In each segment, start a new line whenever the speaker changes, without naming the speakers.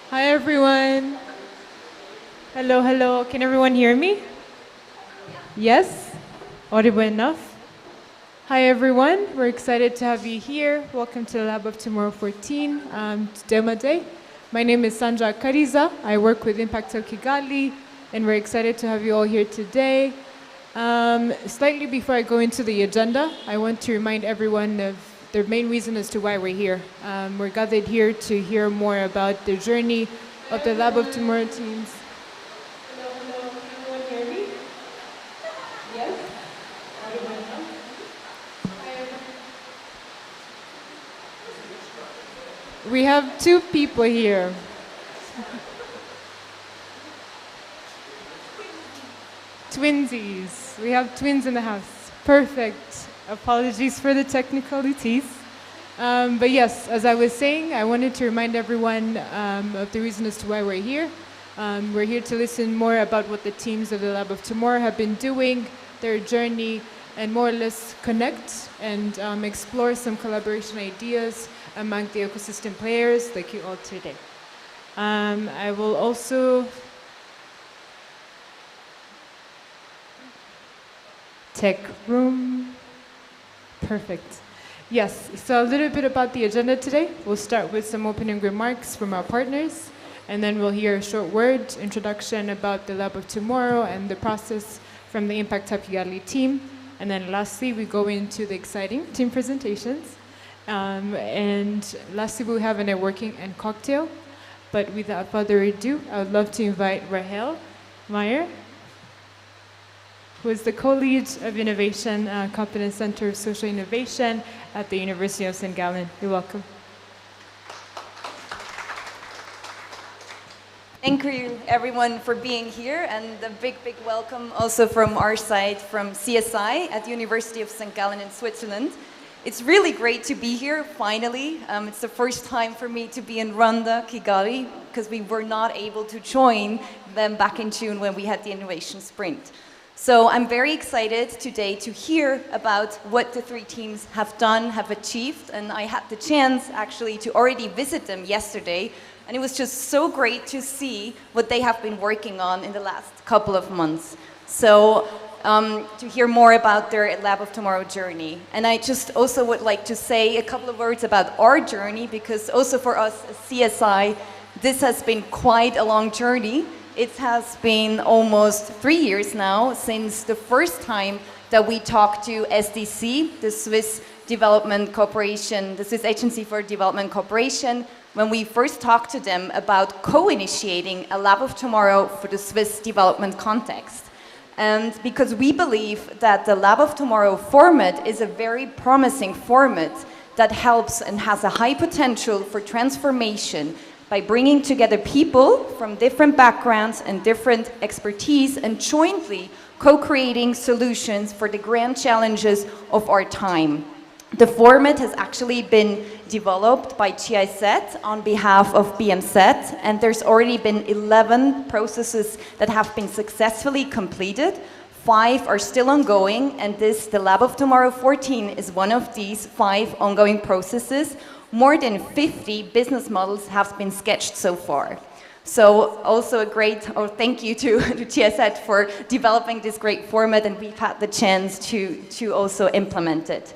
Hi everyone. Hello, hello. Can everyone hear me? Yes? Audible enough? Hi everyone. We're excited to have you here. Welcome to the Lab of Tomorrow 14 Demo Day. My name is Sandra Kariza. I work with Impact Hub Kigali, and we're excited to have you all here today. Slightly before I go into the agenda, I want to remind everyone of the main reason as to why we're here. We're gathered here to hear more about the journey of the Lab of Tomorrow teams. Hello, hello. Can everyone hear me? Yes? We have two people here. Twinsies. We have twins in the house. Perfect. Apologies for the technicalities. But yes, as I was saying, I wanted to remind everyone of the reason as to why we're here. We're here to listen more about what the teams of the Lab of Tomorrow have been doing, their journey, and more or less connect and explore some collaboration ideas among the ecosystem players like you all today. I will also tech room. Perfect. Yes, so a little bit about the agenda today. We'll start with some opening remarks from our partners, and then we'll hear a short word introduction about the Lab of Tomorrow and the process from the Impact Hub Kigali team. And then lastly, we go into the exciting team presentations. And lastly, we'll have a networking and cocktail. But without further ado, I would love to invite Rahel Meyer, who is the co-lead of Innovation Competence Center of Social Innovation at the University of St. Gallen. You're welcome.
Thank you everyone for being here, and a big welcome also from our side from CSI at the University of St. Gallen in Switzerland. It's really great to be here, finally. It's the first time for me to be in Rwanda, Kigali, because we were not able to join them back in June when we had the Innovation Sprint. So I'm very excited today to hear about what the three teams have done, have achieved, and I had the chance actually to already visit them yesterday, and it was just so great to see what they have been working on in the last couple of months. So to hear more about their Lab of Tomorrow journey. And I just also would like to say a couple of words about our journey, because also for us as CSI, this has been quite a long journey. It has been almost 3 years now since the first time that we talked to SDC, the Swiss Development Corporation, the Swiss Agency for Development Cooperation, when we first talked to them about co-initiating a Lab of Tomorrow for the Swiss development context. And because we believe that the Lab of Tomorrow format is a very promising format that helps and has a high potential for transformation by bringing together people from different backgrounds and different expertise and jointly co-creating solutions for the grand challenges of our time. The format has actually been developed by GIZ on behalf of BMZ, and there's already been 11 processes that have been successfully completed. 5 are still ongoing, and the Lab of Tomorrow 14 is one of these 5 ongoing processes. More than 50 business models have been sketched so far. So also a great thank you to GIZ for developing this great format, and we've had the chance to also implement it.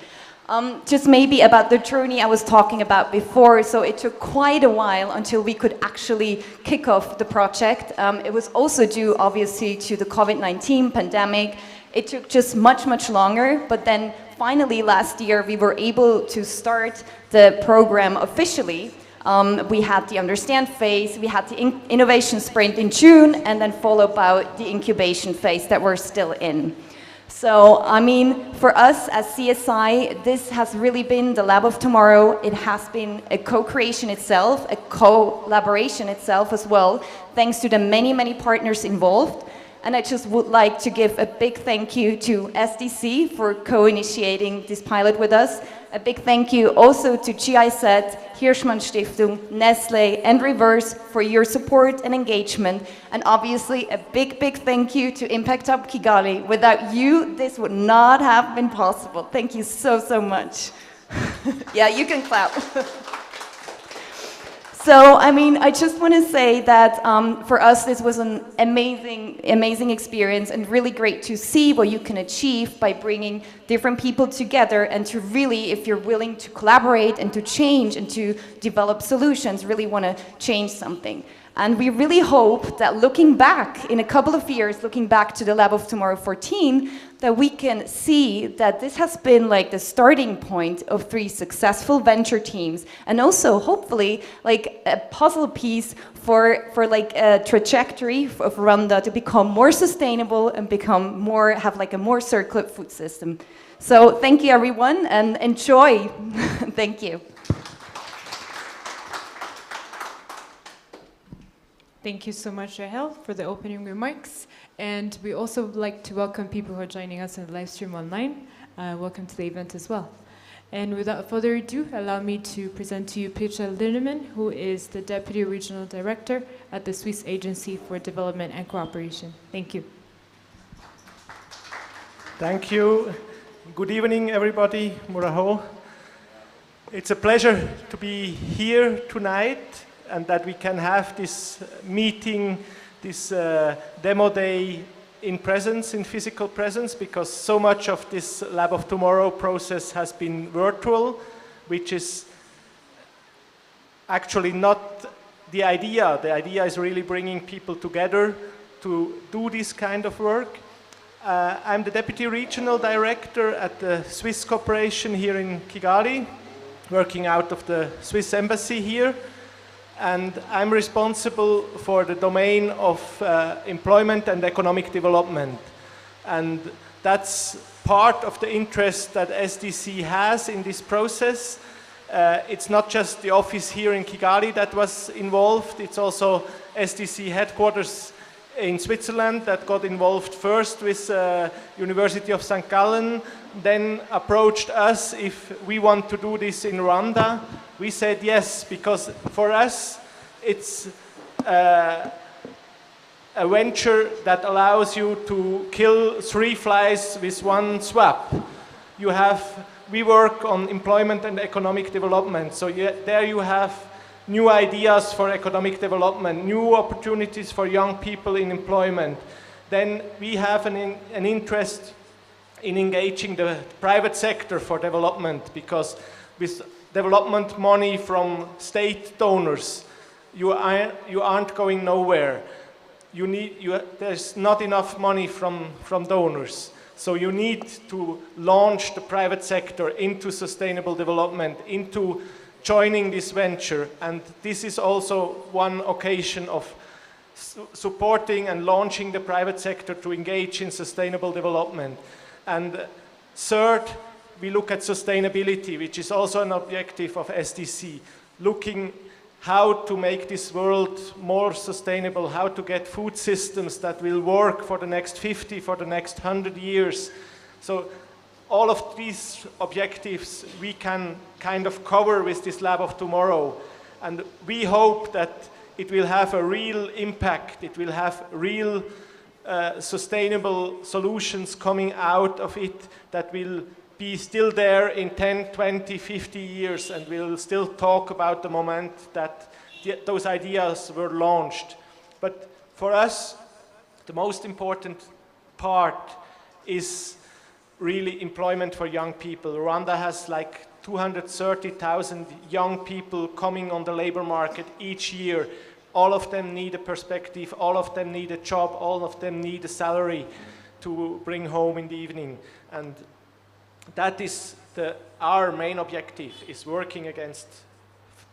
Just maybe about the journey I was talking about before, so it took quite a while until we could actually kick off the project. It was also due, obviously, to the COVID-19 pandemic. It took just much longer, but then finally last year we were able to start the program officially. We had the understand phase, we had the innovation sprint in June, and then followed by the incubation phase that we're still in. So, I mean, for us as CSI, this has really been the Lab of Tomorrow. It has been a co-creation itself, a collaboration itself as well, thanks to the many partners involved. And I just would like to give a big thank you to SDC for co-initiating this pilot with us. A big thank you also to GIZ, Hirschmann Stiftung, Nestle, and Reverse for your support and engagement. And obviously a big thank you to Impact Hub Kigali. Without you, this would not have been possible. Thank you so much. Yeah, you can clap. So, I mean, I just want to say that for us, this was an amazing, amazing experience and really great to see what you can achieve by bringing different people together and to really, if you're willing to collaborate and to change and to develop solutions, really want to change something. And we really hope that looking back in a couple of years, looking back to the Lab of Tomorrow 14, that we can see that this has been like the starting point of 3 successful venture teams, and also hopefully like a puzzle piece for like a trajectory of Rwanda to become more sustainable and become more, have like a more circular food system. So thank you everyone and enjoy. Thank you.
Thank you so much, Rahel, for the opening remarks. And we also would like to welcome people who are joining us in the live stream online. Welcome to the event as well. And without further ado, allow me to present to you Petra Linnemann, who is the Deputy Regional Director at the Swiss Agency for Development and Cooperation. Thank you.
Thank you. Good evening, everybody. Muraho. It's a pleasure to be here tonight and that we can have this meeting, this demo day in presence, in physical presence, because so much of this Lab of Tomorrow process has been virtual, which is actually not the idea. The idea is really bringing people together to do this kind of work. I'm the Deputy Regional Director at the Swiss Corporation here in Kigali, working out of the Swiss Embassy here. And I'm responsible for the domain of employment and economic development. And that's part of the interest that SDC has in this process. It's not just the office here in Kigali that was involved, it's also SDC headquarters in Switzerland that got involved first with University of St. Gallen, then approached us if we want to do this in Rwanda. We said yes, because for us it's a venture that allows you to kill 3 flies with 1 swap. We work on employment and economic development, so there you have new ideas for economic development, new opportunities for young people in employment. Then we have an interest in engaging the private sector for development, because with development money from state donors, you aren't going nowhere. There's not enough money from donors. So you need to launch the private sector into sustainable development, into joining this venture. And this is also one occasion of supporting and launching the private sector to engage in sustainable development. And third, we look at sustainability, which is also an objective of SDC, looking how to make this world more sustainable, how to get food systems that will work for the next 50, for the next 100 years. So all of these objectives we can kind of cover with this Lab of Tomorrow. And we hope that it will have a real impact, it will have real sustainable solutions coming out of it that will be still there in 10, 20, 50 years, and we'll still talk about the moment that those ideas were launched. But for us, the most important part is really employment for young people. Rwanda has like 230,000 young people coming on the labor market each year. All of them need a perspective, all of them need a job, all of them need a salary to bring home in the evening. And that is our main objective, is working against,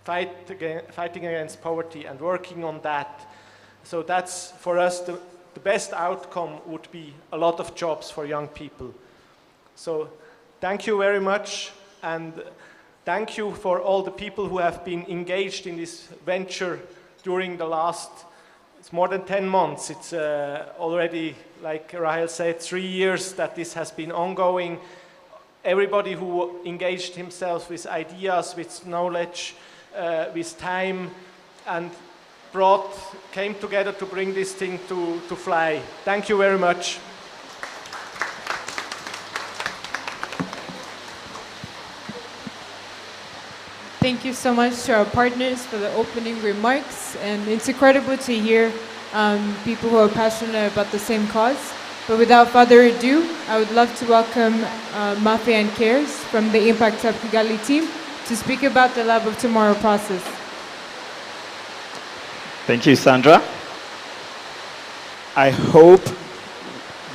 fighting against poverty and working on that. So that's, for us, the best outcome would be a lot of jobs for young people. So thank you very much, and thank you for all the people who have been engaged in this venture during the last, it's more than 10 months. It's already, like Rahel said, 3 years that this has been ongoing. Everybody who engaged himself with ideas, with knowledge, with time, and came together to bring this thing to fly. Thank you very much.
Thank Thank you so much to our partners for the opening remarks. And it's incredible to hear people who are passionate about the same cause. But without further ado, I would love to welcome Mafe and Cares from the Impact Hub Kigali team to speak about the Lab of Tomorrow process.
Thank you, Sandra. I hope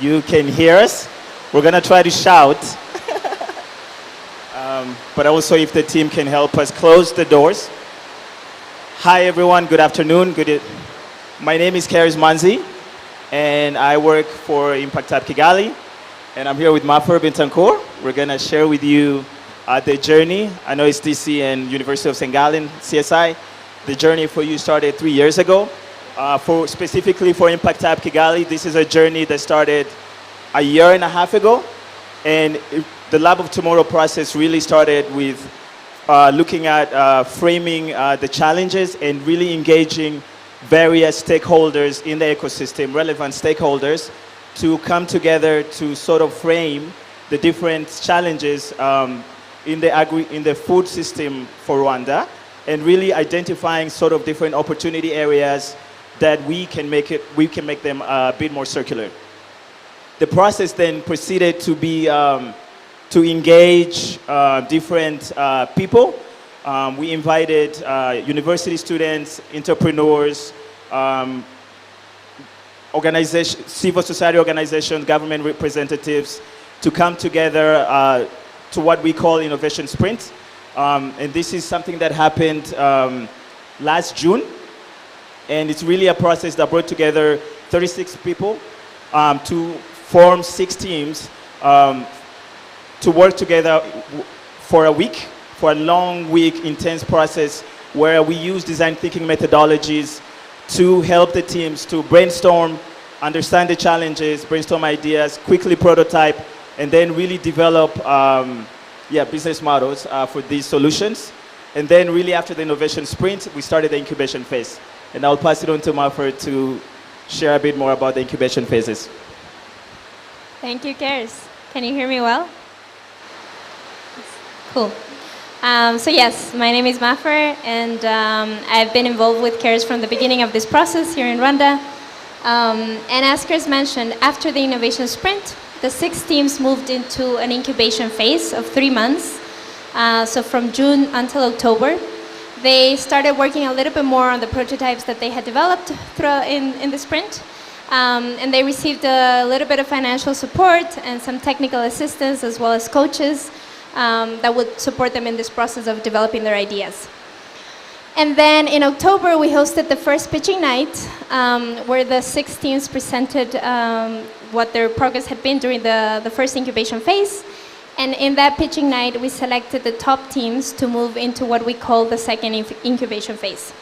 you can hear us. We're going to try to shout. But also if the team can help us close the doors. Hi, everyone. Good afternoon. My name is Karis Manzi, and I work for Impact Hub Kigali. And I'm here with Mafer Bintancourt. We're going to share with you the journey. I know it's DC and University of St. Gallen, CSI. The journey for you started 3 years ago. Specifically for Impact Hub Kigali, this is a journey that started a year and a half ago. And the Lab of Tomorrow process really started with looking at framing the challenges and really engaging various stakeholders in the ecosystem, relevant stakeholders, to come together to sort of frame the different challenges in the food system for Rwanda, and really identifying sort of different opportunity areas that we can make them a bit more circular. The process then proceeded to be to engage different people. We invited university students, entrepreneurs, civil society organizations, government representatives to come together to what we call Innovation Sprint. And this is something that happened last June. And it's really a process that brought together 36 people to form 6 teams to work together for a week, for a long week, intense process where we use design thinking methodologies to help the teams to brainstorm, understand the challenges, brainstorm ideas, quickly prototype, and then really develop business models for these solutions. And then really after the innovation sprint, we started the incubation phase. And I'll pass it on to Mafer to share a bit more about the incubation phases.
Thank you, Cares. Can you hear me well? Cool. So yes, my name is Mafer, and I've been involved with Cares from the beginning of this process here in Rwanda. And as Cares mentioned, after the innovation sprint, the 6 teams moved into an incubation phase of 3 months. So from June until October, they started working a little bit more on the prototypes that they had developed in the sprint. And they received a little bit of financial support and some technical assistance, as well as coaches that would support them in this process of developing their ideas. And then in October, we hosted the first pitching night, where the 6 teams presented what their progress had been during the first incubation phase. And in that pitching night, we selected the top teams to move into what we call the second incubation phase.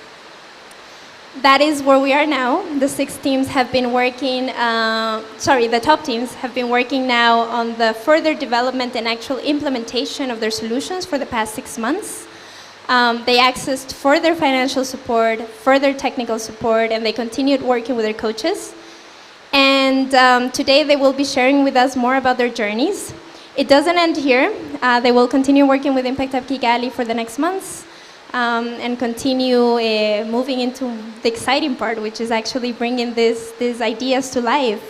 That is where we are now. The 6 teams have been working, the top teams have been working now on the further development and actual implementation of their solutions for the past 6 months. They accessed further financial support, further technical support, and they continued working with their coaches. And today they will be sharing with us more about their journeys. It doesn't end here. They will continue working with Impact Hub Kigali for the next months. And continue moving into the exciting part, which is actually bringing these ideas to life.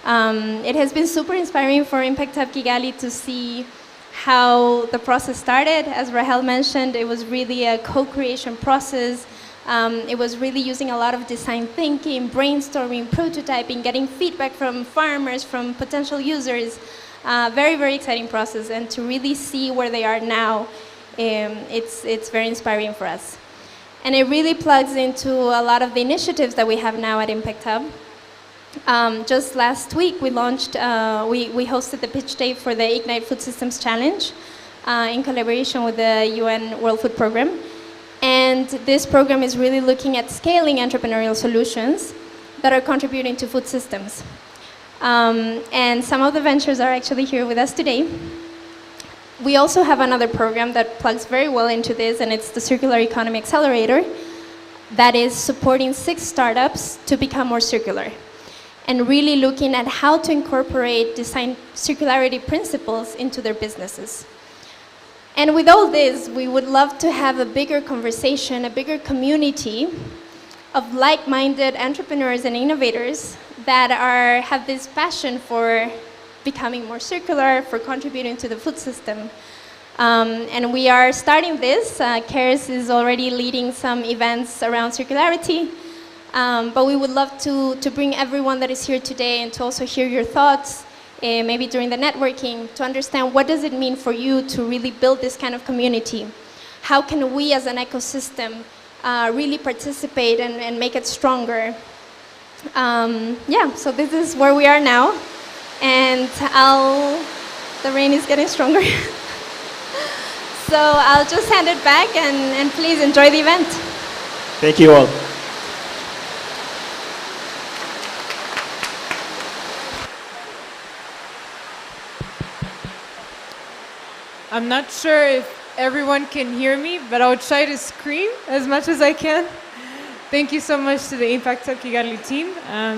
It has been super inspiring for Impact Hub Kigali to see how the process started. As Rahel mentioned, it was really a co-creation process. It was really using a lot of design thinking, brainstorming, prototyping, getting feedback from farmers, from potential users. Very, very exciting process. And to really see where they are now, it's very inspiring for us. And it really plugs into a lot of the initiatives that we have now at Impact Hub. Just last week, we launched, we hosted the pitch day for the Ignite Food Systems Challenge in collaboration with the UN World Food Programme. And this program is really looking at scaling entrepreneurial solutions that are contributing to food systems. And some of the ventures are actually here with us today. We also have another program that plugs very well into this, and it's the Circular Economy Accelerator that is supporting 6 startups to become more circular and really looking at how to incorporate design circularity principles into their businesses. And with all this, we would love to have a bigger conversation, a bigger community of like-minded entrepreneurs and innovators that have this passion for becoming more circular, for contributing to the food system. And we are starting this. CARES is already leading some events around circularity. But we would love to bring everyone that is here today and to also hear your thoughts, maybe during the networking, to understand what does it mean for you to really build this kind of community. How can we as an ecosystem really participate and make it stronger? Yeah, so this is where we are now. And the rain is getting stronger. So I'll just hand it back and please enjoy the event.
Thank you all.
I'm not sure if everyone can hear me, but I'll try to scream as much as I can. Thank you so much to the Impact Hub Kigali team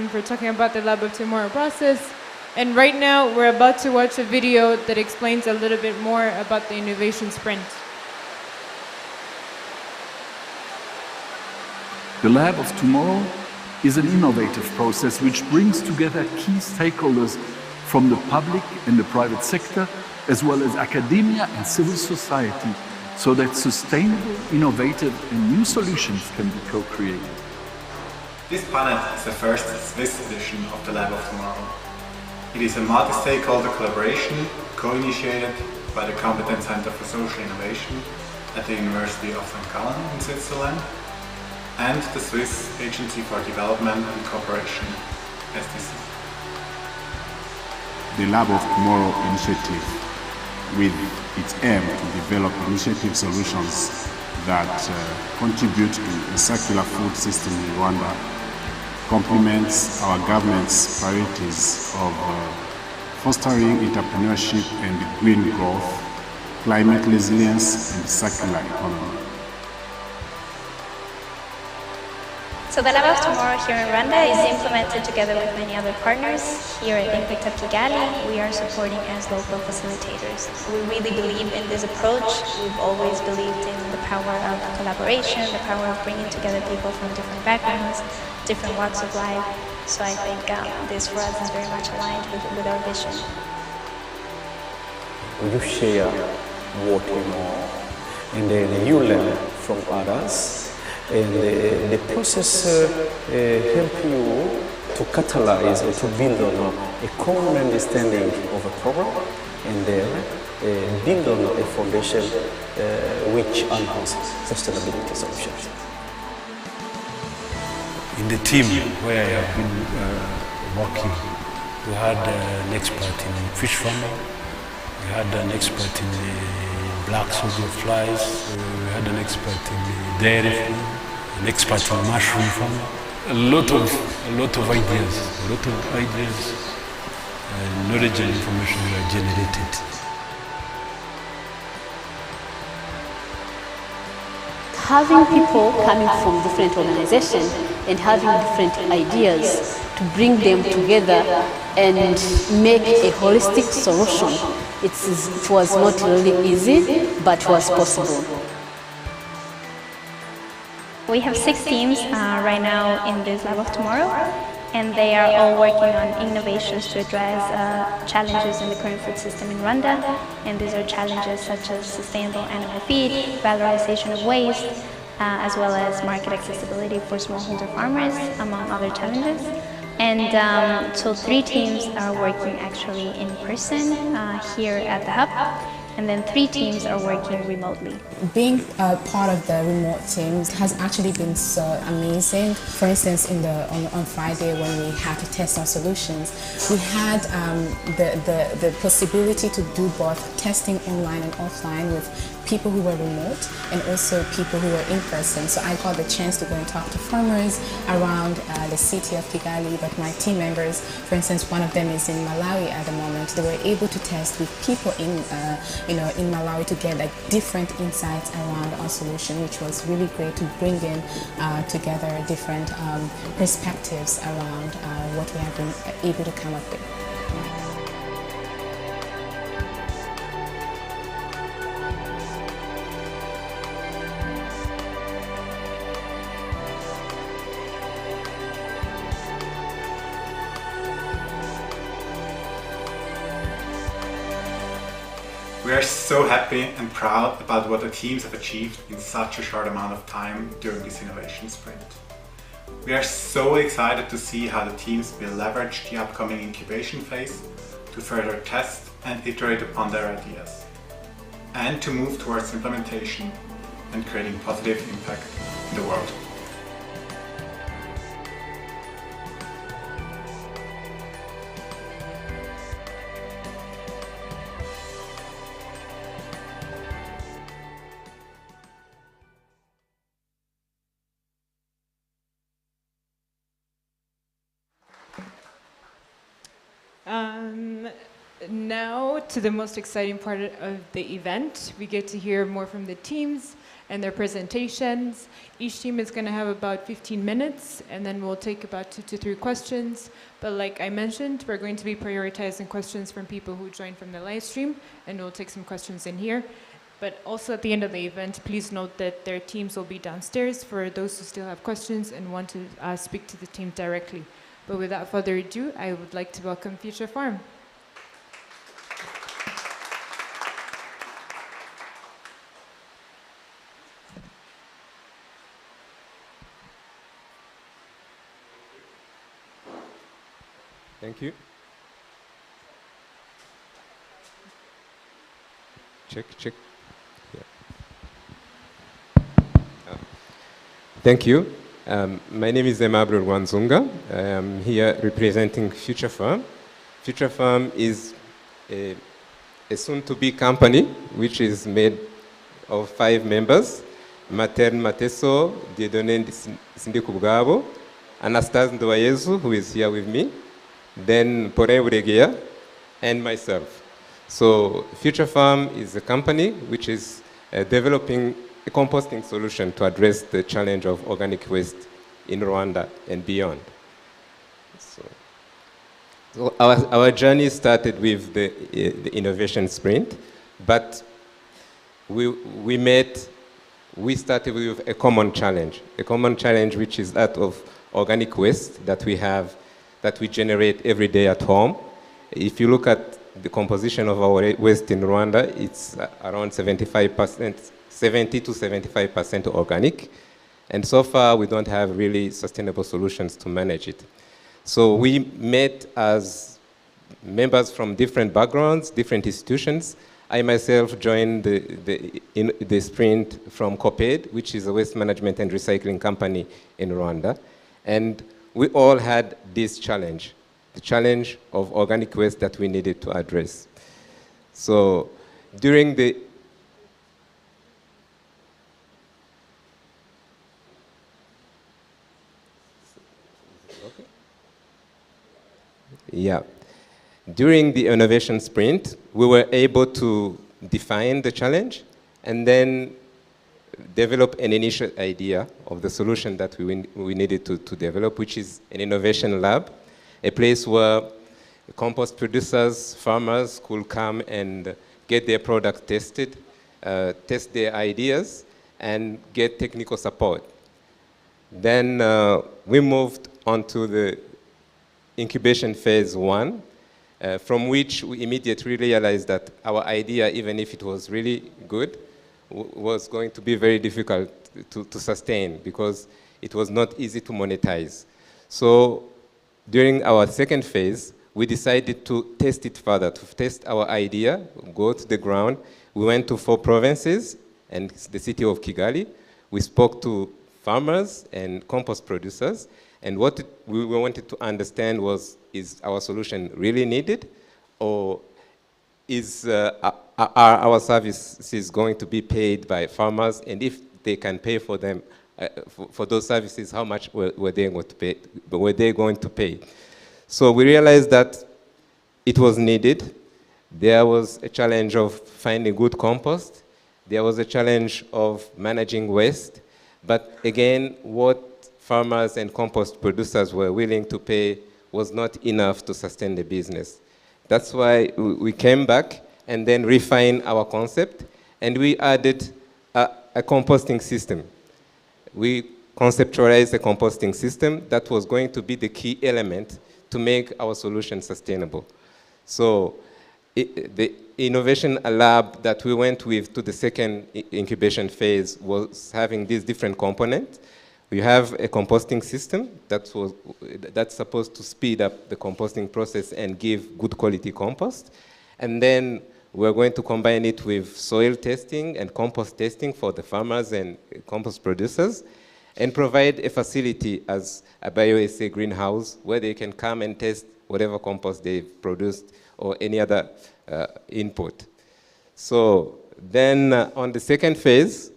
for talking about the Lab of Tomorrow process. And right now, we're about to watch a video that explains a little bit more about the innovation sprint.
The Lab of Tomorrow is an innovative process which brings together key stakeholders from the public and the private sector, as well as academia and civil society, so that sustainable, innovative and new solutions can be co-created.
This panel is the first Swiss edition of the Lab of Tomorrow. It is a multi-stakeholder collaboration co-initiated by the Competence Center for Social Innovation at the University of St. Gallen in Switzerland and the Swiss Agency for Development and Cooperation, SDC.
The Lab of Tomorrow initiative, with its aim to develop initiative solutions that contribute to a circular food system in Rwanda, complements our government's priorities of fostering entrepreneurship and green growth, climate resilience, and circular economy.
So the Lab of Tomorrow here in Rwanda is implemented together with many other partners. Here at Impact Hub Kigali, we are supporting as local facilitators. We really believe in this approach. We've always believed in the power of collaboration, the power of bringing together people from different backgrounds, different walks of life. So I think this for us is very much aligned with our vision.
You share what you know, and then you learn from others. And the process helps you to catalyze or to build on a common understanding of a problem and then build on a foundation which enhances sustainability solutions.
In the team where I have been working, we had an expert in fish farming, we had an expert in black soldier flies, we had an expert in dairy farming, an expert in mushroom farming. A lot of ideas, knowledge and information were generated.
Having people coming from different organizations and having different ideas to bring them together and make a holistic solution, it was not really easy, but was possible.
We have 6 teams right now in this Lab of Tomorrow, and they are all working on innovations to address challenges in the current food system in Rwanda. And these are challenges such as sustainable animal feed, valorization of waste, as well as market accessibility for smallholder farmers, among other challenges. And so 3 teams are working actually in person here at the hub. And then 3 teams are working remotely.
Being part of the remote teams has actually been so amazing. For instance, on Friday when we had to test our solutions, we had the possibility to do both testing online and offline with people who were remote and also people who were in person. So I got the chance to go and talk to farmers around the city of Kigali, but my team members, for instance, one of them is in Malawi at the moment. They were able to test with people in Malawi to get like different insights around our solution, which was really great to bring in together different perspectives around what we have been able to come up with.
We are so happy and proud about what the teams have achieved in such a short amount of time during this innovation sprint. We are so excited to see how the teams will leverage the upcoming incubation phase to further test and iterate upon their ideas, and to move towards implementation and creating positive impact in the world.
Now to the most exciting part of the event. We get to hear more from the teams and their presentations. Each team is going to have about 15 minutes, and then we'll take about 2 to 3 questions. But like I mentioned, we're going to be prioritizing questions from people who joined from the live stream, and we'll take some questions in here. But also at the end of the event, please note that their teams will be downstairs for those who still have questions and want to speak to the team directly. But without further ado, I would like to welcome Future Farm.
Thank you. Check. Yeah. Thank you. My name is Aimable Rwanzunga. I am here representing Future Farm. Future Farm is a soon-to-be company which is made of 5 members: Matern Mateso, Dieudonné Sindikubwabo, Anastase Ndowayezu, who is here with me, then Paulin Buregeya, and myself. So Future Farm is a company which is developing a composting solution to address the challenge of organic waste in Rwanda and beyond. So our journey started with the innovation sprint, but we started with a common challenge which is that of organic waste that we generate every day at home. If you look at the composition of our waste in Rwanda, it's around 75%, 70 to 75% organic. And so far, we don't have really sustainable solutions to manage it. So we met as members from different backgrounds, different institutions. I myself joined the sprint from COPED, which is a waste management and recycling company in Rwanda. And we all had this challenge, the challenge of organic waste that we needed to address. So during the During the innovation sprint, we were able to define the challenge and then develop an initial idea of the solution that we needed to develop, which is an innovation lab, a place where compost producers, farmers could come and get their products tested, test their ideas, and get technical support. Then we moved on to the incubation phase 1, from which we immediately realized that our idea, even if it was really good, was going to be very difficult to sustain because it was not easy to monetize. So during our second phase, we decided to test it further, to test our idea, go to the ground. We went to 4 provinces and the city of Kigali. We spoke to farmers and compost producers, and what we wanted to understand was, is our solution really needed, or are our services going to be paid by farmers, and if they can pay for them, for those services, how much were they going to pay? So we realized that it was needed. There was a challenge of finding good compost. There was a challenge of managing waste. But again, what farmers and compost producers were willing to pay was not enough to sustain the business. That's why we came back and then refined our concept, and we added a composting system. We conceptualized a composting system that was going to be the key element to make our solution sustainable. So the innovation lab that we went with to the second incubation phase was having these different components. We have a composting system that's supposed to speed up the composting process and give good quality compost. And then we're going to combine it with soil testing and compost testing for the farmers and compost producers, and provide a facility as a bioassay greenhouse where they can come and test whatever compost they've produced or any other input. So then on the second phase,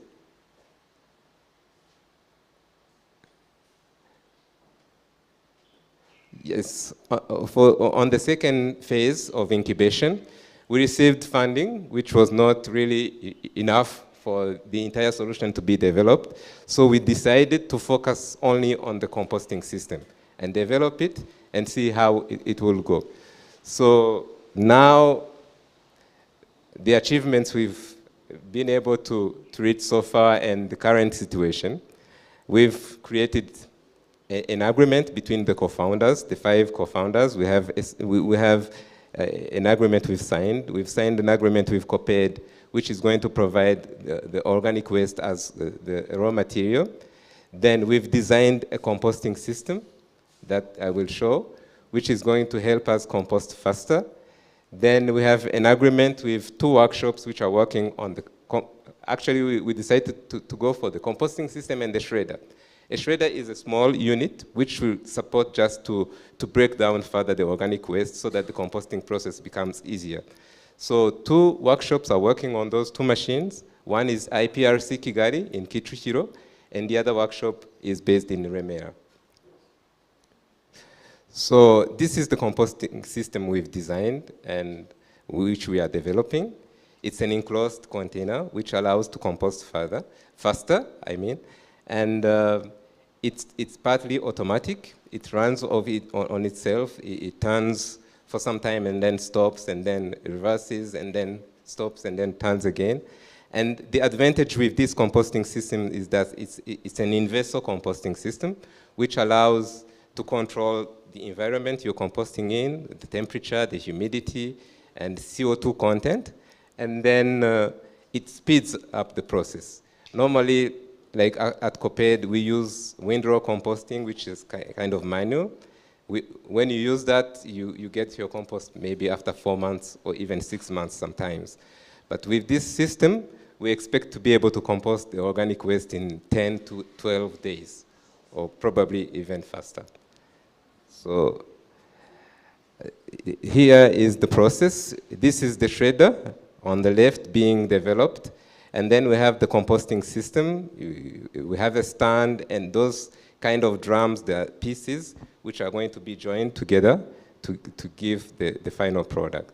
on the second phase of incubation, we received funding, which was not really enough for the entire solution to be developed. So we decided to focus only on the composting system and develop it and see how it will go. So now, the achievements we've been able to reach so far and the current situation, we've created an agreement between the co-founders, the 5 co-founders. We have an agreement we've signed. We've signed an agreement with COPED, which is going to provide the organic waste as the raw material. Then we've designed a composting system that I will show, which is going to help us compost faster. Then we have an agreement with 2 workshops which are working on the, actually we decided to go for the composting system and the shredder. A shredder is a small unit which will support just to break down further the organic waste so that the composting process becomes easier. So 2 workshops are working on those 2 machines. One is IPRC Kigali in Kicukiro, and the other workshop is based in Remera. So this is the composting system we've designed and which we are developing. It's an enclosed container which allows to compost faster, and it's partly automatic. It runs on itself. It turns for some time and then stops and then reverses and then stops and then turns again. And the advantage with this composting system is that it's an inversor composting system which allows to control the environment you're composting in, the temperature, the humidity, and CO2 content, and then it speeds up the process. Normally, like at COPED, we use windrow composting, which is kind of manual. When you use that, you get your compost maybe after 4 months or even 6 months sometimes. But with this system, we expect to be able to compost the organic waste in 10 to 12 days, or probably even faster. So here is the process. This is the shredder on the left being developed. And then we have the composting system. We have a stand and those kind of drums, the pieces, which are going to be joined together to give the final product.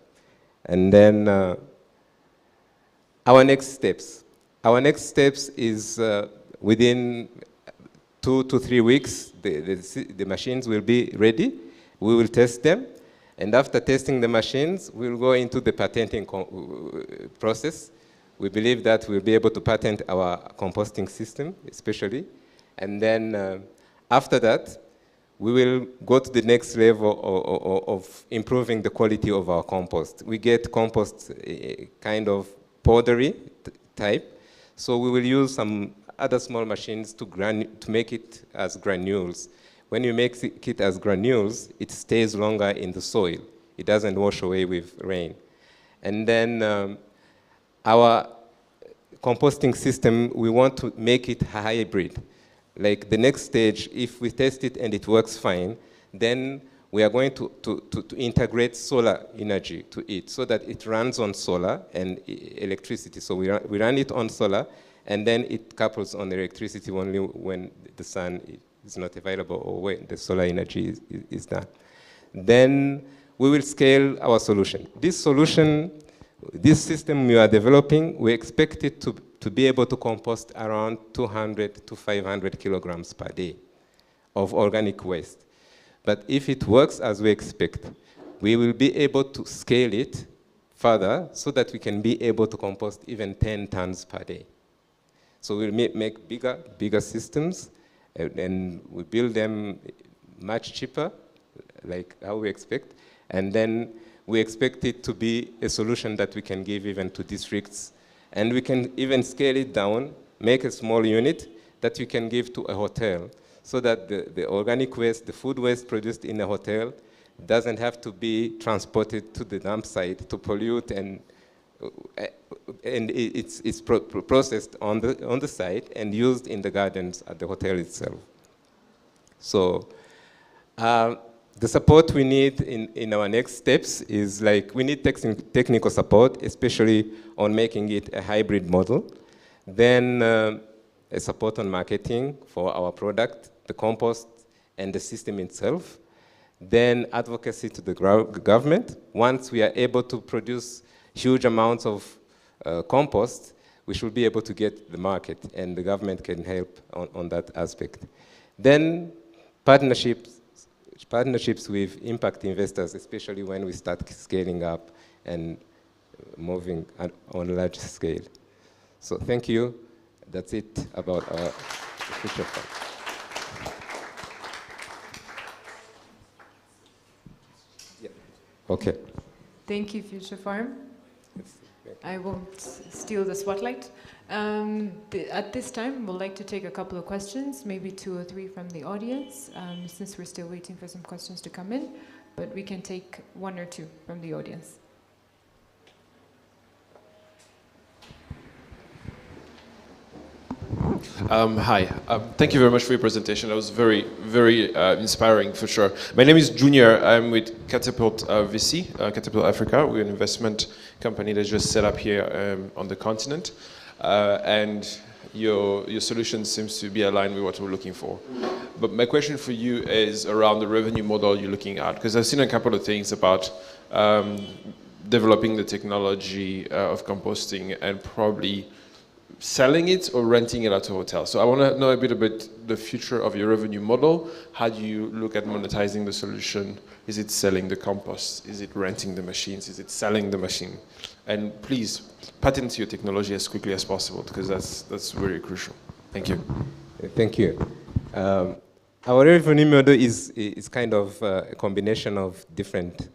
And then our next steps. Our next steps is within 2 to 3 weeks, the machines will be ready. We will test them. And after testing the machines, we'll go into the patenting process. We believe that we'll be able to patent our composting system, especially. And then after that, we will go to the next level of improving the quality of our compost. We get compost kind of powdery type. So we will use some other small machines to make it as granules. When you make it as granules, it stays longer in the soil. It doesn't wash away with rain. And then our composting system, we want to make it hybrid. Like the next stage, if we test it and it works fine, then we are going to integrate solar energy to it so that it runs on solar and electricity. So we run it on solar, and then it couples on electricity only when the sun is not available or when the solar energy is done. Then we will scale our solution. This solution, this system we are developing, we expect it to be able to compost around 200 to 500 kilograms per day of organic waste. But if it works as we expect, we will be able to scale it further so that we can be able to compost even 10 tons per day. So we'll make bigger systems, and we build them much cheaper, like how we expect. And then we expect it to be a solution that we can give even to districts. And we can even scale it down, make a small unit that you can give to a hotel so that the organic waste, the food waste produced in a hotel doesn't have to be transported to the dump site to pollute, and it's processed on the site and used in the gardens at the hotel itself. So the support we need in our next steps is like we need technical support, especially on making it a hybrid model. Then a support on marketing for our product, the compost, and the system itself. Then advocacy to the government. Once we are able to produce huge amounts of compost, we should be able to get the market, and the government can help on that aspect. Then partnerships with impact investors, especially when we start scaling up and moving on a large scale. So thank you. That's it about our future fund. Yeah. Okay.
Thank you, Future Farm. I won't steal the spotlight. At this time, we'd like to take a couple of questions, maybe 2 or 3 from the audience, since we're still waiting for some questions to come in, but we can take 1 or 2 from the audience.
Hi, thank you very much for your presentation. That was very, very inspiring for sure. My name is Junior. I'm with Catapult VC, Catapult Africa. We're an investment company that's just set up here on the continent. And your solution seems to be aligned with what we're looking for. But my question for you is around the revenue model you're looking at, because I've seen a couple of things about developing the technology of composting and probably selling it or renting it at a hotel. So I want to know a bit about the future of your revenue model. How do you look at monetizing the solution? Is it selling the compost? Is it renting the machines? Is it selling the machine? And please, patent your technology as quickly as possible, because that's very crucial. Thank you.
Thank you. Our revenue model is kind of a combination of different,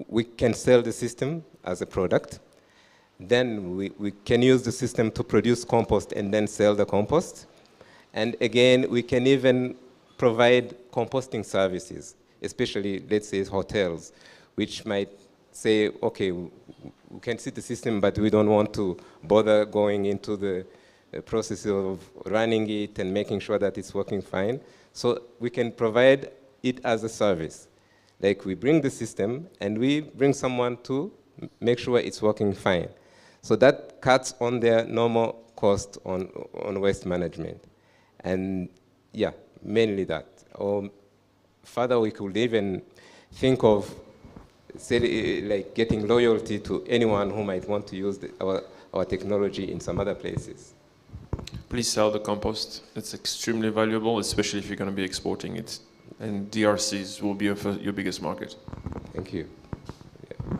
we can sell the system as a product. Then we can use the system to produce compost and then sell the compost. And again, we can even provide composting services, especially, let's say, hotels, which might say, okay, we can see the system, but we don't want to bother going into the process of running it and making sure that it's working fine. So we can provide it as a service. Like we bring the system and we bring someone to make sure it's working fine. So that cuts on their normal cost on waste management. And yeah, mainly that. Or further, we could even think of like getting loyalty to anyone who might want to use our technology in some other places.
Please sell the compost. It's extremely valuable, especially if you're going to be exporting it. And DRCs will be your biggest market.
Thank you. Yeah.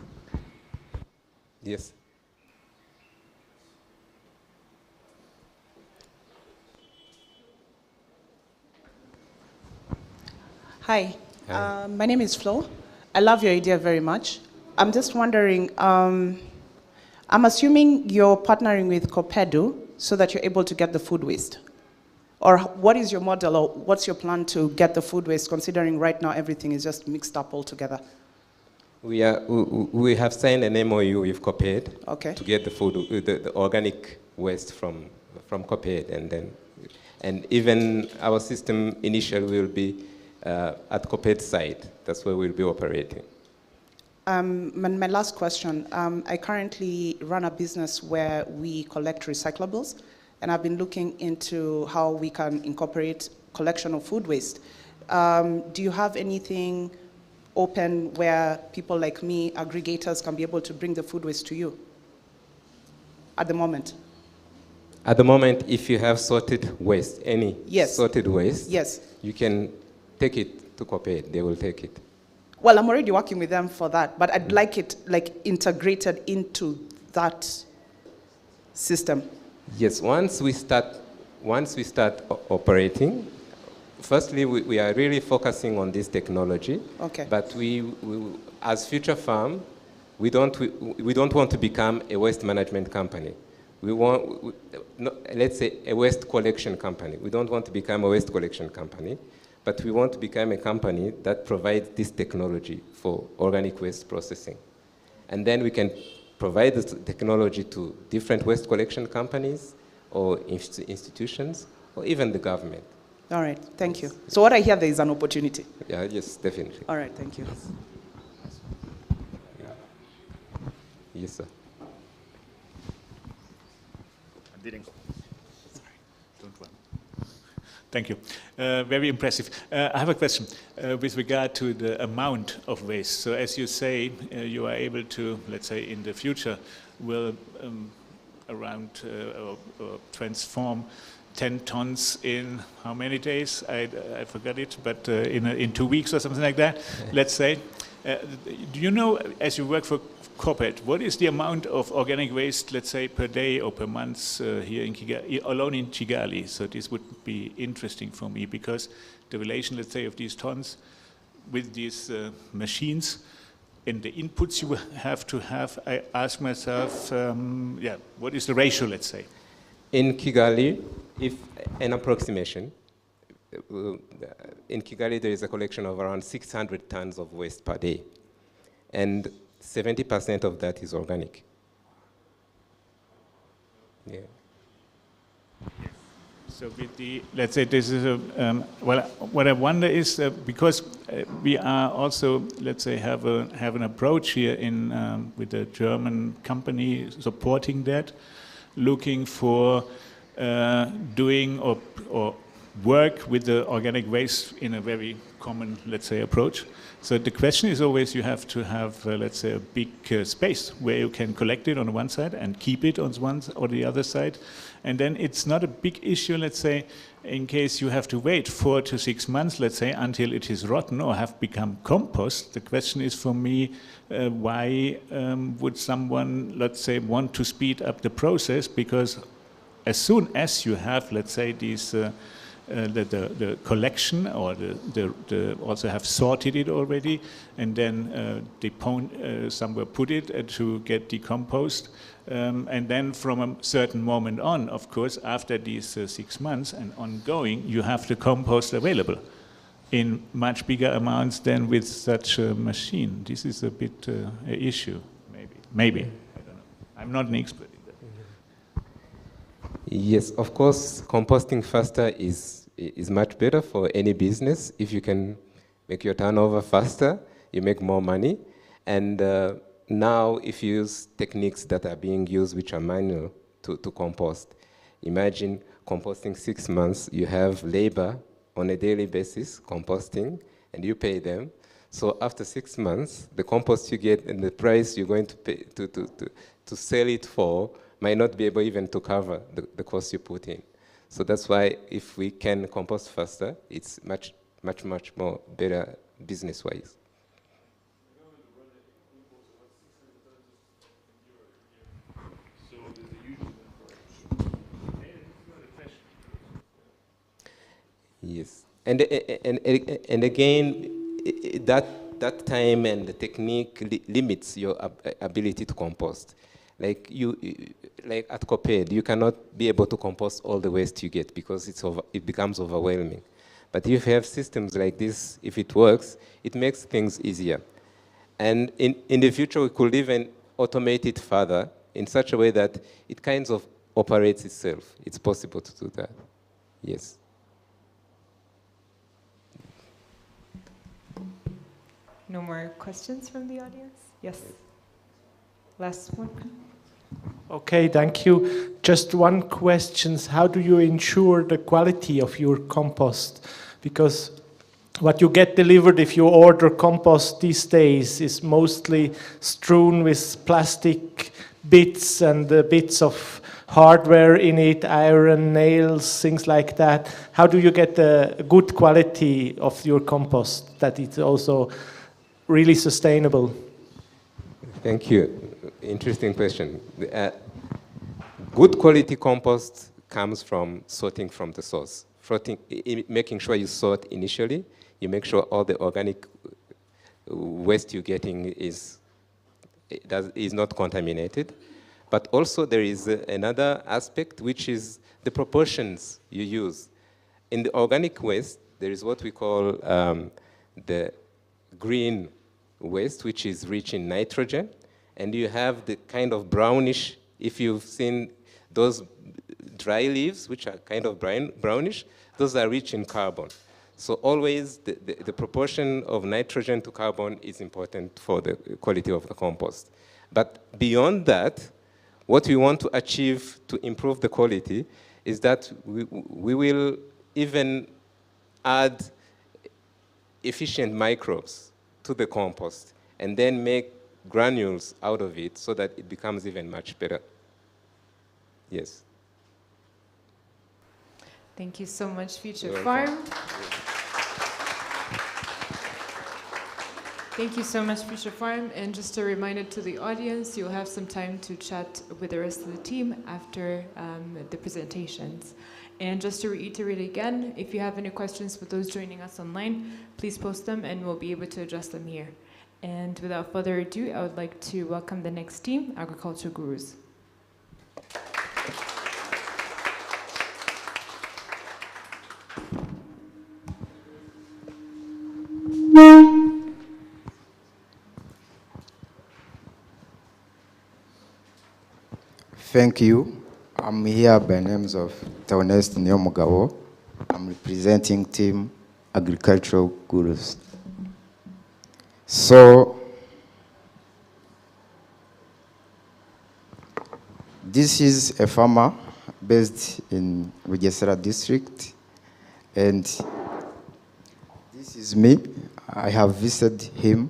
Yes.
Hi. My name is Flo. I love your idea very much. I'm just wondering, I'm assuming you're partnering with Copedu so that you're able to get the food waste. Or what is your model, or what's your plan to get the food waste, considering right now everything is just mixed up all together?
We have signed an MOU with Copedu to get the organic waste from Copedu, and even our system initially will be at Copedu's site. That's where we'll be operating.
My last question. I currently run a business where we collect recyclables, and I've been looking into how we can incorporate collection of food waste. Do you have anything open where people like me, aggregators, can be able to bring the food waste to you at the moment?
At the moment, if you have sorted waste, any sorted waste, you can take it to Copedu. They will take it.
Well, I'm already working with them for that, but I'd like it like integrated into that system.
Yes, once we start operating, firstly, we are really focusing on this technology.
Okay.
But as Future Farm, we don't want to become a waste management company. Let's say a waste collection company. We don't want to become a waste collection company, but we want to become a company that provides this technology for organic waste processing. And then we can provide this technology to different waste collection companies or institutions or even the government.
All right, thank you. So what I hear, there is an opportunity.
Yeah, yes, definitely.
All right, thank you.
Yes, sir.
I didn't go. Sorry, don't run. Thank you. Very impressive. I have a question with regard to the amount of waste. So as you say, you are able to, let's say, in the future, will transform 10 tons in how many days? I forgot it, but in 2 weeks or something like that, let's say. Do you know, as you work for corporate, what is the amount of organic waste, let's say, per day or per month here in Kigali, alone in Kigali? So this would be interesting for me, because the relation, let's say, of these tons with these machines and the inputs you have to have, I ask myself, what is the ratio, let's say?
In Kigali, if an approximation, in Kigali there is a collection of around 600 tons of waste per day, and 70% of that is organic. Yeah.
So with the, let's say this is well, what I wonder is because we are also, let's say, have an approach here in with a German company supporting that, looking for doing or work with the organic waste in a very common, let's say, approach. So the question is always, you have to have, let's say, a big space where you can collect it on one side and keep it on one or the other side. And then it's not a big issue, let's say, in case you have to wait 4 to 6 months, let's say, until it is rotten or have become compost. The question is for me, why would someone, let's say, want to speed up the process? Because as soon as you have, let's say, these the collection, or the also have sorted it already, and then somewhere put it to get decomposed, and then from a certain moment on, of course, after these 6 months and ongoing, you have the compost available in much bigger amounts than with such a machine. This is a bit an issue, maybe. I don't know. I'm not an expert in that.
Yes, of course, composting faster is much better for any business. If you can make your turnover faster, you make more money. And now, if you use techniques that are being used, which are manual, to compost, imagine composting 6 months, you have labor on a daily basis, composting, and you pay them. So after 6 months, the compost you get and the price you're going to pay to sell it for might not be able even to cover the cost you put in. So that's why if we can compost faster, it's much more better business-wise. Yes, and again, that time and the technique limits your ability to compost. Like at Coped, you cannot be able to compost all the waste you get because it becomes overwhelming. But if you have systems like this, if it works, it makes things easier. And in the future, we could even automate it further in such a way that it kind of operates itself. It's possible to do that. Yes.
No more questions from the audience? Yes. Last one.
Okay, thank you. Just one question. How do you ensure the quality of your compost? Because what you get delivered if you order compost these days is mostly strewn with plastic bits and bits of hardware in it, iron, nails, things like that. How do you get the good quality of your compost, that it's also really sustainable?
Thank you. Interesting question. Good quality compost comes from sorting from the source, making sure you sort initially. You make sure all the organic waste you're getting is not contaminated. But also there is another aspect, which is the proportions you use. In the organic waste, there is what we call the green waste, which is rich in nitrogen. And you have the kind of brownish, if you've seen those dry leaves, which are kind of brownish, those are rich in carbon. So always the proportion of nitrogen to carbon is important for the quality of the compost. But beyond that, what we want to achieve to improve the quality is that we will even add efficient microbes to the compost and then make granules out of it so that it becomes even much better. Yes.
Thank you so much, Future
You're
Farm.
welcome.
Thank you so much, Future Farm. And just a reminder to the audience, you'll have some time to chat with the rest of the team after the presentations. And just to reiterate again, if you have any questions for those joining us online, please post them and we'll be able to address them here. And without further ado, I would like to welcome the next team, Agriculture Gurus.
Thank you. I'm here by names of Taonest Nyomugabo. I'm representing Team Agricultural Gurus. So, this is a farmer based in Bugesera district, and this is me. I have visited him.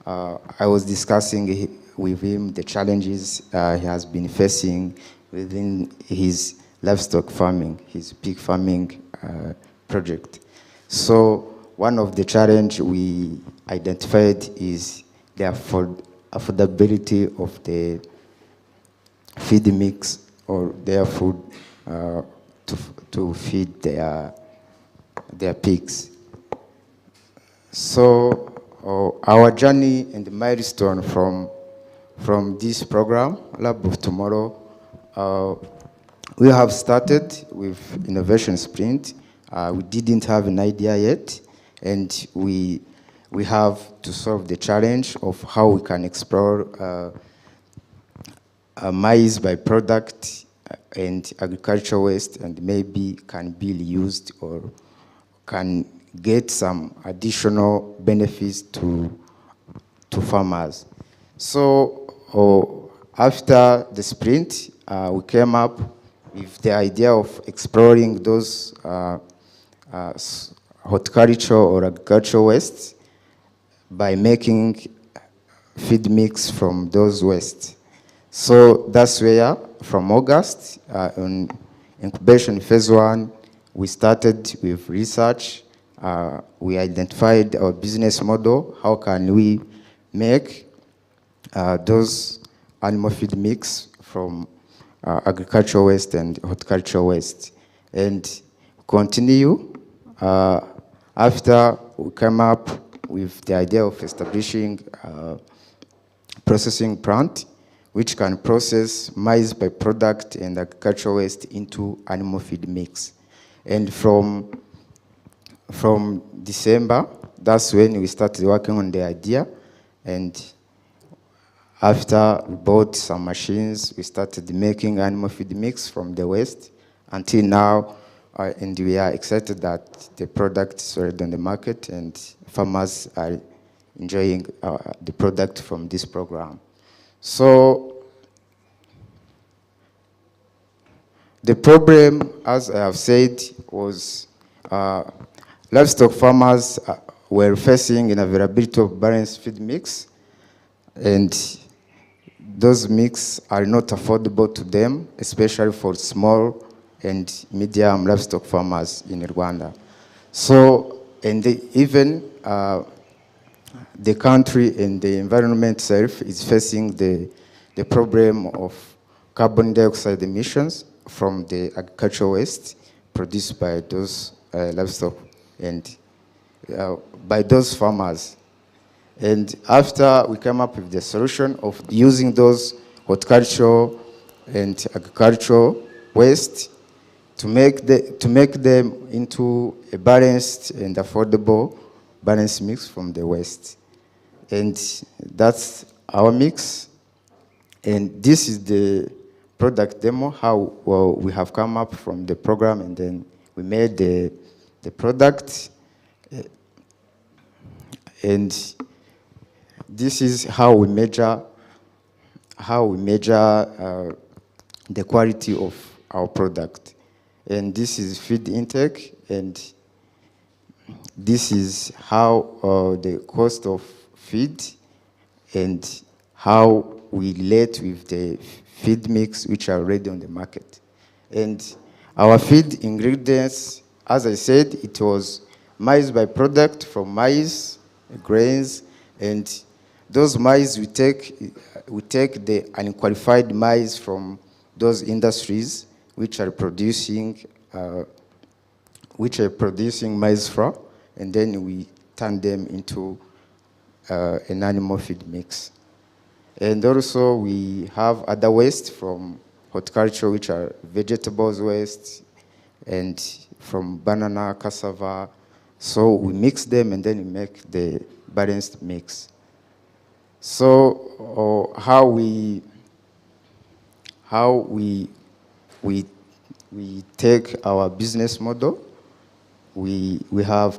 I was discussing with him the challenges he has been facing within his livestock farming, his pig farming project. So one of the challenges we identified is the affordability of the feed mix or their food to feed their pigs. So our journey and the milestone from this program, Lab of Tomorrow, we have started with Innovation Sprint. We didn't have an idea yet, and we have to solve the challenge of how we can explore maize byproduct and agricultural waste, and maybe can be reused or can get some additional benefits to farmers. So after the sprint, we came up with the idea of exploring those horticulture or agricultural wastes by making feed mix from those wastes. So that's where, from August, on incubation phase 1, we started with research. We identified our business model. How can we make those animal feed mix from agricultural waste and horticultural waste? And continue. After we came up with the idea of establishing a processing plant, which can process maize byproduct and agricultural waste into animal feed mix. And from December, that's when we started working on the idea. And after we bought some machines, we started making animal feed mix from the waste until now. And we are excited that the product is already on the market and farmers are enjoying the product from this program. So the problem, as I have said, was livestock farmers were facing an availability of balanced feed mix, and those mix are not affordable to them, especially for small and medium livestock farmers in Rwanda. So, and even the country and the environment itself is facing the problem of carbon dioxide emissions from the agricultural waste produced by those livestock and by those farmers. And after we came up with the solution of using those horticultural and agricultural waste to make them into a balanced and affordable balanced mix from the waste. And that's our mix. And this is the product demo, how well we have come up from the program, and then we made the product. And this is how we measure the quality of our product. And this is feed intake, and this is how the cost of feed and how we relate with the feed mix which are already on the market. And our feed ingredients, as I said, it was maize byproduct from maize, grains, and those maize we take the unqualified maize from those industries which are producing maize flour, and then we turn them into an animal feed mix. And also we have other waste from horticulture, which are vegetables waste, and from banana, cassava. So we mix them and then we make the balanced mix. So how we take our business model, we have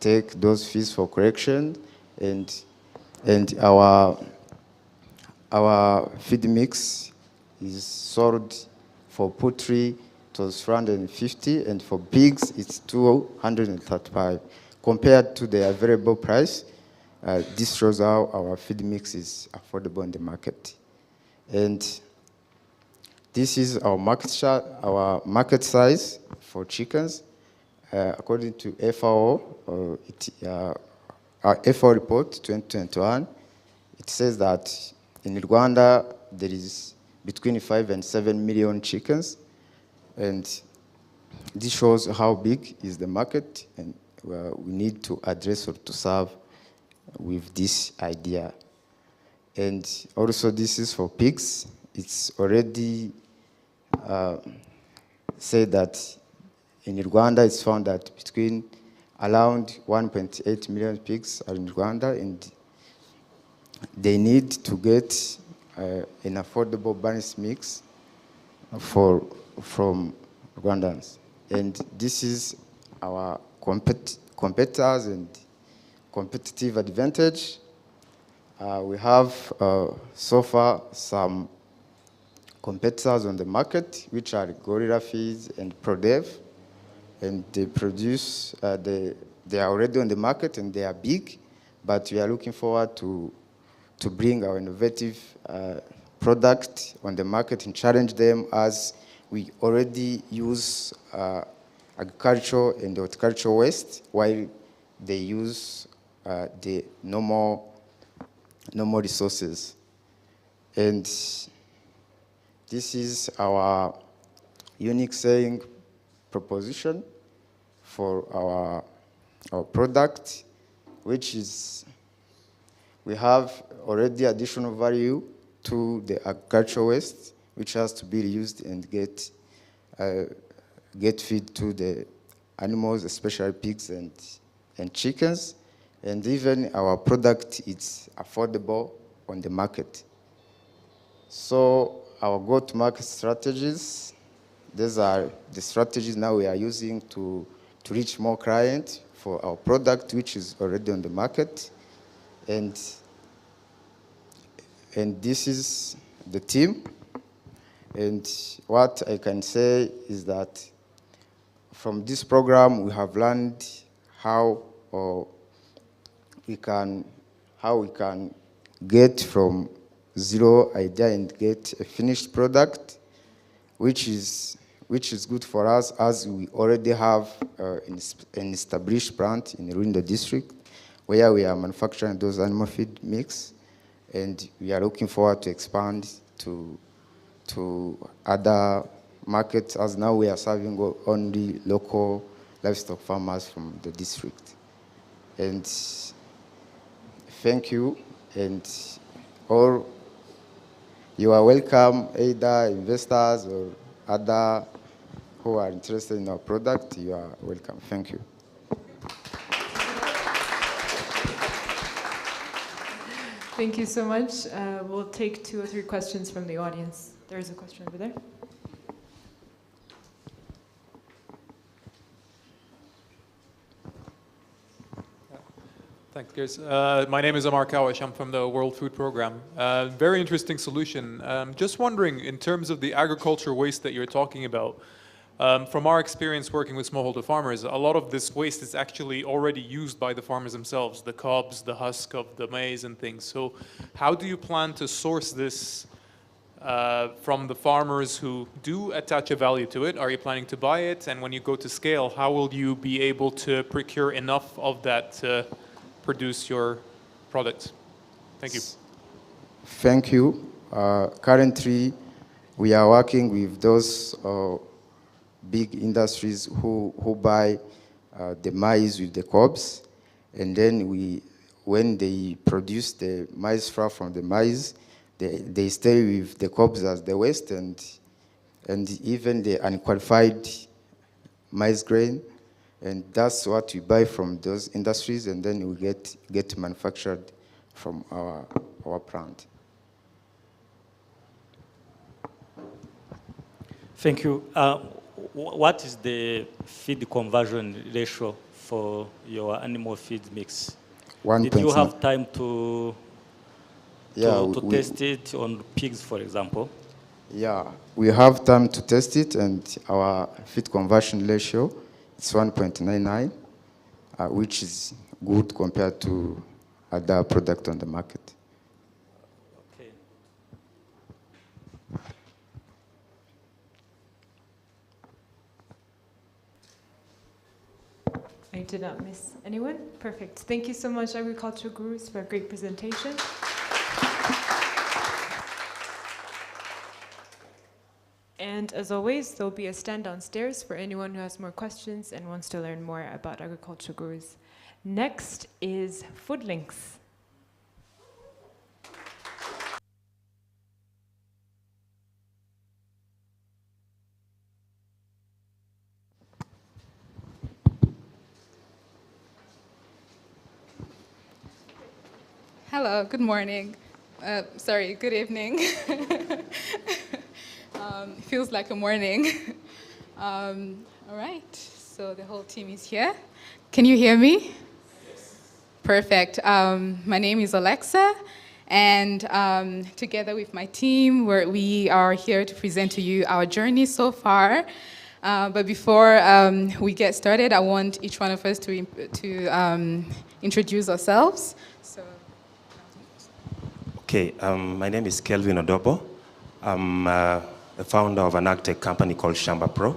take those fees for correction, and our feed mix is sold for poultry it was 350, and for pigs it's 235. Compared to the available price, this shows how our feed mix is affordable in the market. And this is our market size for chickens. According to FAO, our FAO report 2021, it says that in Rwanda there is between 5 and 7 million chickens, and this shows how big is the market, and we need to address or to serve with this idea. And also this is for pigs. It's already said that in Rwanda it's found that between around 1.8 million pigs are in Rwanda, and they need to get an affordable balanced mix from Rwandans. And this is our competitors and competitive advantage. We have so far some competitors on the market, which are Gorilla Feeds and ProDev, and they produce, they are already on the market and they are big, but we are looking forward to bring our innovative product on the market and challenge them, as we already use agricultural and horticultural waste while they use the normal resources. And this is our unique selling proposition for our product, which is we have already additional value to the agricultural waste, which has to be reused and get feed to the animals, especially pigs and chickens. And even our product is affordable on the market. So our go-to-market strategies, these are the strategies now we are using to reach more clients for our product, which is already on the market. And this is the team. And what I can say is that from this program, we have learned how we can get from zero idea and get a finished product, which is good for us, as we already have an established plant in Ruindo district where we are manufacturing those animal feed mix, and we are looking forward to expand to other markets, as now we are serving only local livestock farmers from the district. And thank you, and all you are welcome, either investors or other who are interested in our product, you are welcome. Thank you.
Thank you so much. We'll take 2 or 3 questions from the audience. There's a question over there.
Thanks, guys. My name is Amar Kawash. I'm from the World Food Program. Very interesting solution. Just wondering, in terms of the agriculture waste that you're talking about, from our experience working with smallholder farmers, a lot of this waste is actually already used by the farmers themselves, the cobs, the husk of the maize and things. So how do you plan to source this from the farmers who do attach a value to it? Are you planning to buy it? And when you go to scale, how will you be able to procure enough of that to produce your products? Thank you.
Thank you. Currently, we are working with those big industries who buy the maize with the cobs, and then when they produce the maize flour from the maize, they stay with the cobs as the waste, and even the unqualified maize grain, and that's what we buy from those industries, and then we get manufactured from our plant.
Thank you. What is the feed conversion ratio for your animal feed mix?
1.
Did you have time to test it on pigs, for example?
Yeah, we have time to test it, and our feed conversion ratio is 1.99, which is good compared to other products on the market.
I did not miss anyone. Perfect. Thank you so much, Agriculture Gurus, for a great presentation. And as always, there'll be a stand downstairs for anyone who has more questions and wants to learn more about Agriculture Gurus. Next is Food Links.
Hello, good morning. Sorry, good evening. Feels like a morning. All right, so the whole team is here. Can you hear me? Yes. Perfect. My name is Alexa, and together with my team, we are here to present to you our journey so far. But before we get started, I want each one of us to introduce ourselves. So.
Okay, my name is Kelvin Odobo. I'm the founder of an agtech company called Shamba Pro.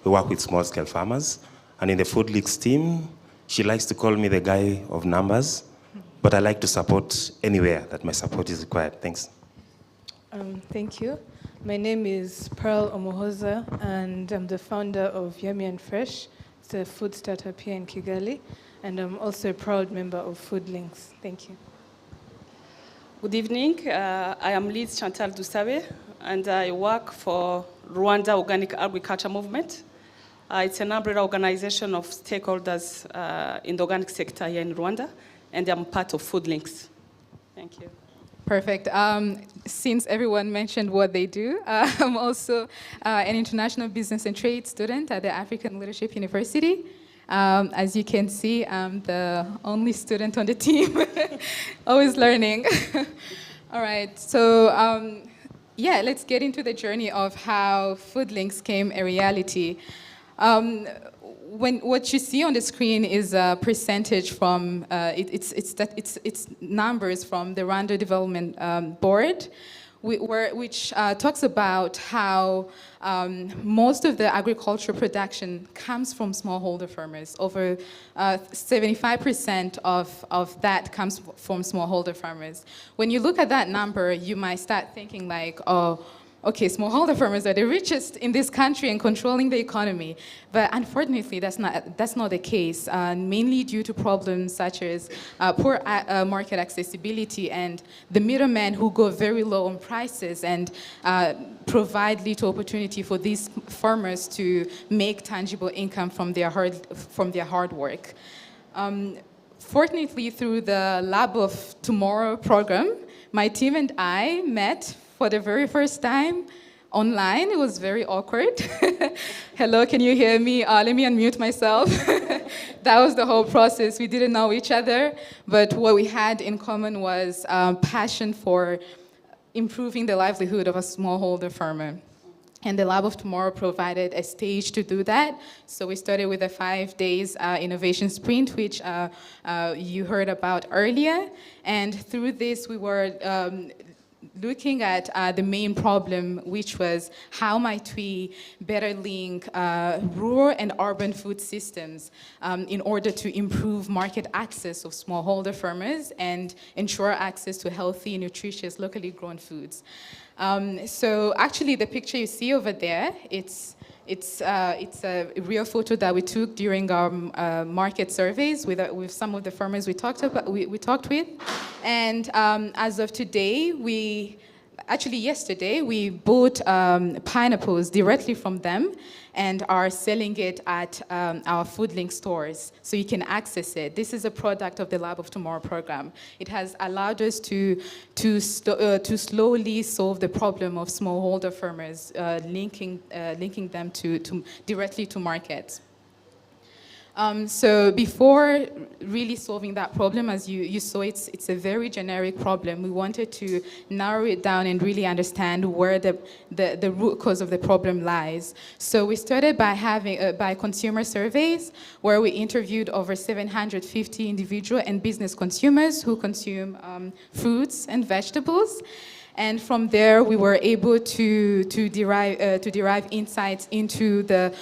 We work with small-scale farmers. And in the Food Leaks team, she likes to call me the guy of numbers, but I like to support anywhere that my support is required. Thanks.
Thank you. My name is Pearl Omohoza, and I'm the founder of Yummy and Fresh. It's a food startup here in Kigali, and I'm also a proud member of Food Links. Thank you.
Good evening. I am Liz Chantal Dusabe, and I work for Rwanda Organic Agriculture Movement. It's an umbrella organization of stakeholders in the organic sector here in Rwanda, and I'm part of Food Links. Thank you.
Perfect. Since everyone mentioned what they do, I'm also an international business and trade student at the African Leadership University. As you can see, I'm the only student on the team, always learning. All right, so yeah, let's get into the journey of how Food Links came a reality. What you see on the screen is a percentage from, it's numbers from the Rwanda Development Board, which talks about how most of the agricultural production comes from smallholder farmers. Over 75% of that comes from smallholder farmers. When you look at that number, you might start thinking like, oh, okay, smallholder farmers are the richest in this country and controlling the economy. But unfortunately, that's not the case, mainly due to problems such as poor market accessibility and the middlemen who go very low on prices and provide little opportunity for these farmers to make tangible income from their hard work. Fortunately, through the Lab of Tomorrow program, my team and I met for the very first time online. It was very awkward. Hello, can you hear me? Let me unmute myself. That was the whole process. We didn't know each other, but what we had in common was passion for improving the livelihood of a smallholder farmer. And the Lab of Tomorrow provided a stage to do that. So we started with a 5 days innovation sprint, which you heard about earlier. And through this, we were looking at the main problem, which was how might we better link rural and urban food systems in order to improve market access of smallholder farmers and ensure access to healthy, nutritious, locally grown foods. So actually the picture you see over there, it's a real photo that we took during our market surveys with some of the farmers we talked with. And as of today, yesterday, we bought pineapples directly from them and are selling it at our FoodLink stores, so you can access it. This is a product of the Lab of Tomorrow program. It has allowed us to slowly solve the problem of smallholder farmers, linking them directly to markets. So before really solving that problem, as you saw, it's a very generic problem. We wanted to narrow it down and really understand where the root cause of the problem lies. So we started by having by consumer surveys, where we interviewed over 750 individual and business consumers who consume fruits and vegetables. And from there, we were able to derive insights into the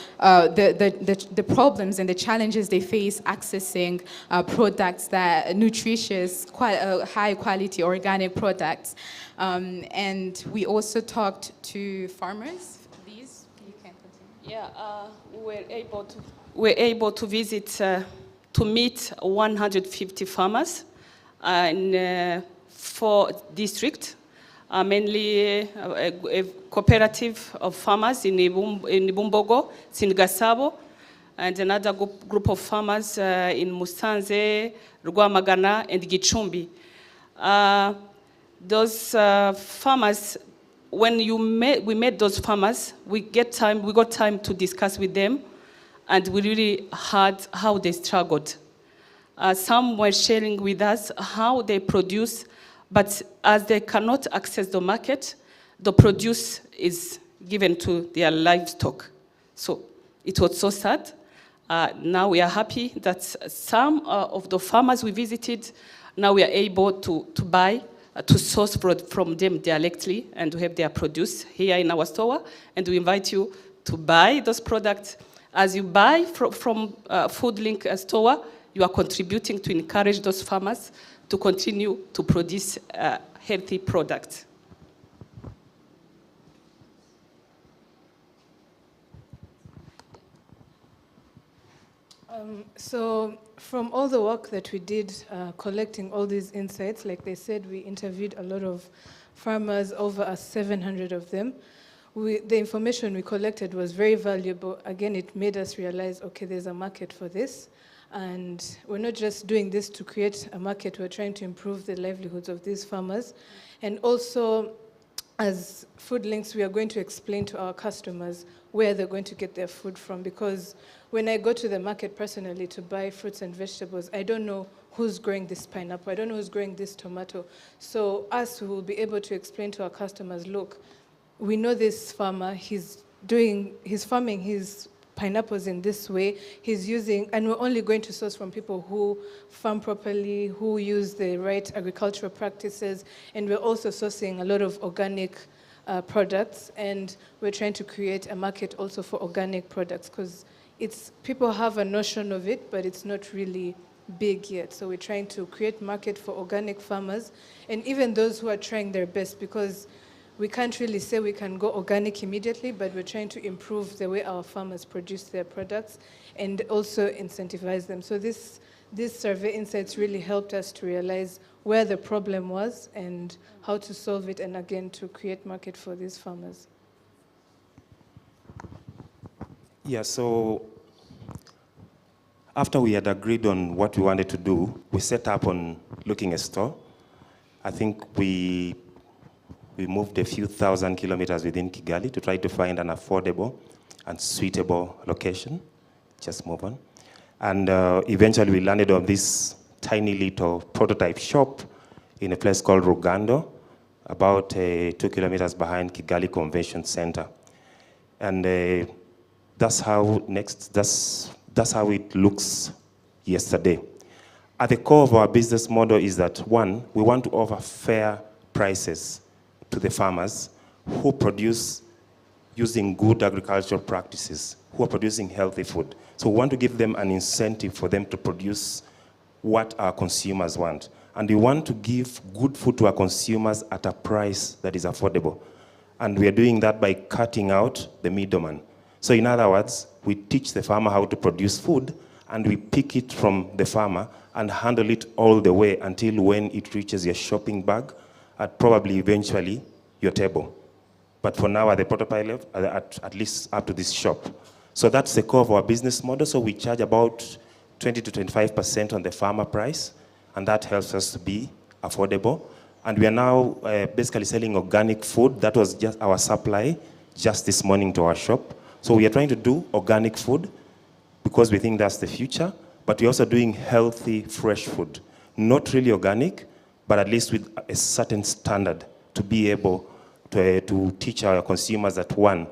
problems and the challenges they face accessing products that nutritious, high quality organic products. And we also talked to farmers. Please, you can continue.
Yeah, we were able to visit to meet 150 farmers in 4 districts. Mainly a cooperative of farmers in Bumbogo, Singasabo, and another group of farmers in Musanze, Rwamagana, and Gicumbi. Those farmers, when we met those farmers, we got time to discuss with them, and we really heard how they struggled. Some were sharing with us how they produce, but as they cannot access the market, the produce is given to their livestock. So it was so sad. Now we are happy that some of the farmers we visited, now we are able to buy, to source from them directly and to have their produce here in our store. And we invite you to buy those products. As you buy from FoodLink store, you are contributing to encourage those farmers to continue to produce healthy products.
So from all the work that we did collecting all these insights, like they said, we interviewed a lot of farmers, over 700 of them. The information we collected was very valuable. Again, it made us realize, okay, there's a market for this. And we're not just doing this to create a market, we're trying to improve the livelihoods of these farmers. And also, as FoodLinks, we are going to explain to our customers where they're going to get their food from, because when I go to the market personally to buy fruits and vegetables, I don't know who's growing this pineapple, I don't know who's growing this tomato. So us, we will be able to explain to our customers, look, we know this farmer, he's farming his pineapples in this way, he's using, and we're only going to source from people who farm properly, who use the right agricultural practices, and we're also sourcing a lot of organic products, and we're trying to create a market also for organic products, because people have a notion of it, but it's not really big yet. So we're trying to create market for organic farmers, and even those who are trying their best, because we can't really say we can go organic immediately, but we're trying to improve the way our farmers produce their products and also incentivize them. So this survey insights really helped us to realize where the problem was and how to solve it, and again, to create market for these farmers.
Yeah, so after we had agreed on what we wanted to do, we set up on looking a store. I think we moved a few thousand kilometers within Kigali to try to find an affordable and suitable location. Just move on. And eventually we landed on this tiny little prototype shop in a place called Rugando, about 2 kilometers behind Kigali Convention Center. And that's how it looks yesterday. At the core of our business model is that, one, we want to offer fair prices to the farmers who produce using good agricultural practices, who are producing healthy food. So we want to give them an incentive for them to produce what our consumers want. And we want to give good food to our consumers at a price that is affordable. And we are doing that by cutting out the middleman. So in other words, we teach the farmer how to produce food, and we pick it from the farmer and handle it all the way until when it reaches your shopping bag, at probably eventually your table. But for now, at the prototype level, at least up to this shop. So that's the core of our business model. So we charge about 20 to 25% on the farmer price, and that helps us to be affordable. And we are now basically selling organic food. That was just our supply just this morning to our shop. So we are trying to do organic food because we think that's the future, but we're also doing healthy, fresh food. Not really organic, but at least with a certain standard to be able to teach our consumers that, one,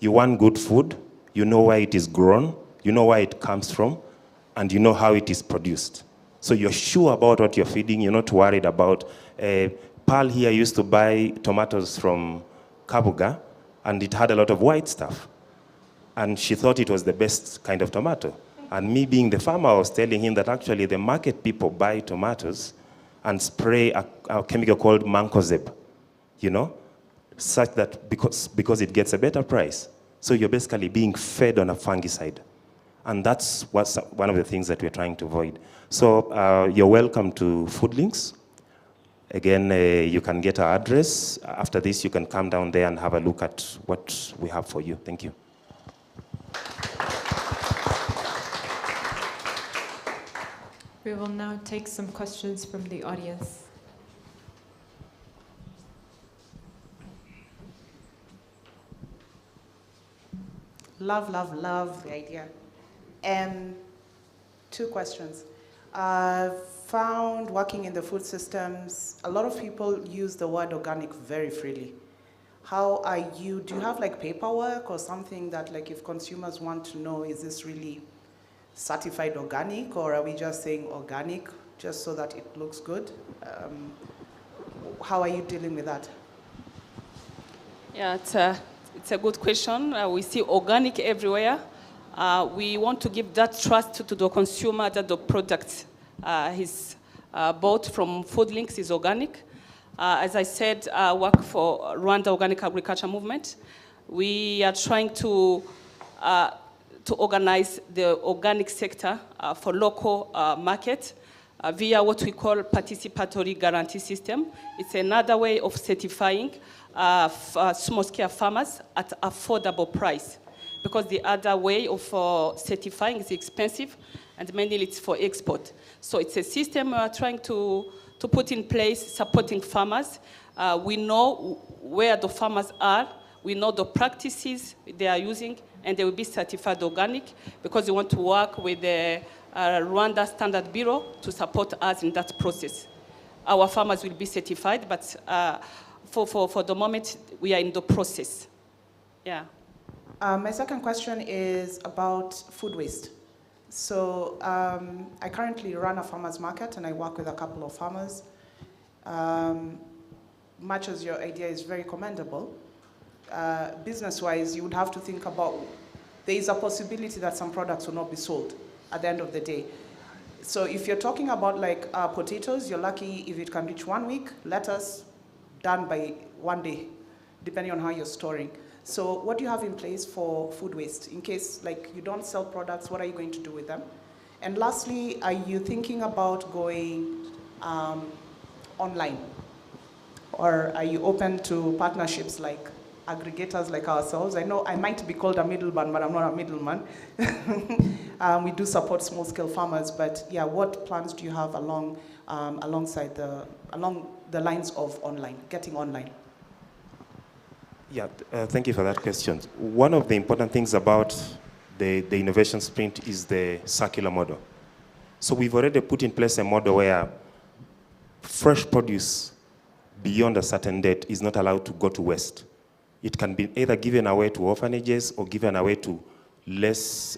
you want good food, you know where it is grown, you know where it comes from, and you know how it is produced. So you're sure about what you're feeding, you're not worried about. Pearl here used to buy tomatoes from Kabuga, and it had a lot of white stuff. And she thought it was the best kind of tomato. And me being the farmer, I was telling him that actually the market people buy tomatoes and spray a chemical called mancozeb, you know, such that because it gets a better price. So you're basically being fed on a fungicide. And that's one of the things that we're trying to avoid. So you're welcome to Food Links. Again, you can get our address. After this, you can come down there and have a look at what we have for you. Thank you.
We will now take some questions from the audience.
Love the idea. Two questions. Found working in the food systems, a lot of people use the word organic very freely. How are you, do you have like paperwork or something that like if consumers want to know, is this really certified organic, or are we just saying organic just so that it looks good? How are you dealing with that?
Yeah, it's a good question. We see organic everywhere. We want to give that trust to the consumer that the product he's bought from Food Links is organic. As I said, I work for Rwanda Organic Agriculture Movement. We are trying to organize the organic sector for local market via what we call participatory guarantee system. It's another way of certifying small-scale farmers at affordable price, because the other way of certifying is expensive and mainly it's for export. So it's a system we are trying to put in place, supporting farmers. We know where the farmers are, we know the practices they are using, and they will be certified organic, because we want to work with the Rwanda Standard Bureau to support us in that process. Our farmers will be certified, but for the moment, we are in the process. Yeah.
My second question is about food waste. So I currently run a farmer's market, and I work with a couple of farmers. Much as your idea is very commendable, business-wise, you would have to think about, there is a possibility that some products will not be sold at the end of the day. So if you're talking about like potatoes, you're lucky if it can reach 1 week, lettuce, done by 1 day. depending on how you're storing. So what do you have in place for food waste? In case like you don't sell products, what are you going to do with them? And lastly, are you thinking about going online? Or are you open to partnerships like aggregators like ourselves? I know I might be called a middleman, but I'm not a middleman. We do support small-scale farmers, but yeah, what plans do you have along the lines of online, getting online?
Yeah, thank you for that question. One of the important things about the innovation sprint is the circular model. So we've already put in place a model where fresh produce beyond a certain date is not allowed to go to waste. It can be either given away to orphanages or given away to less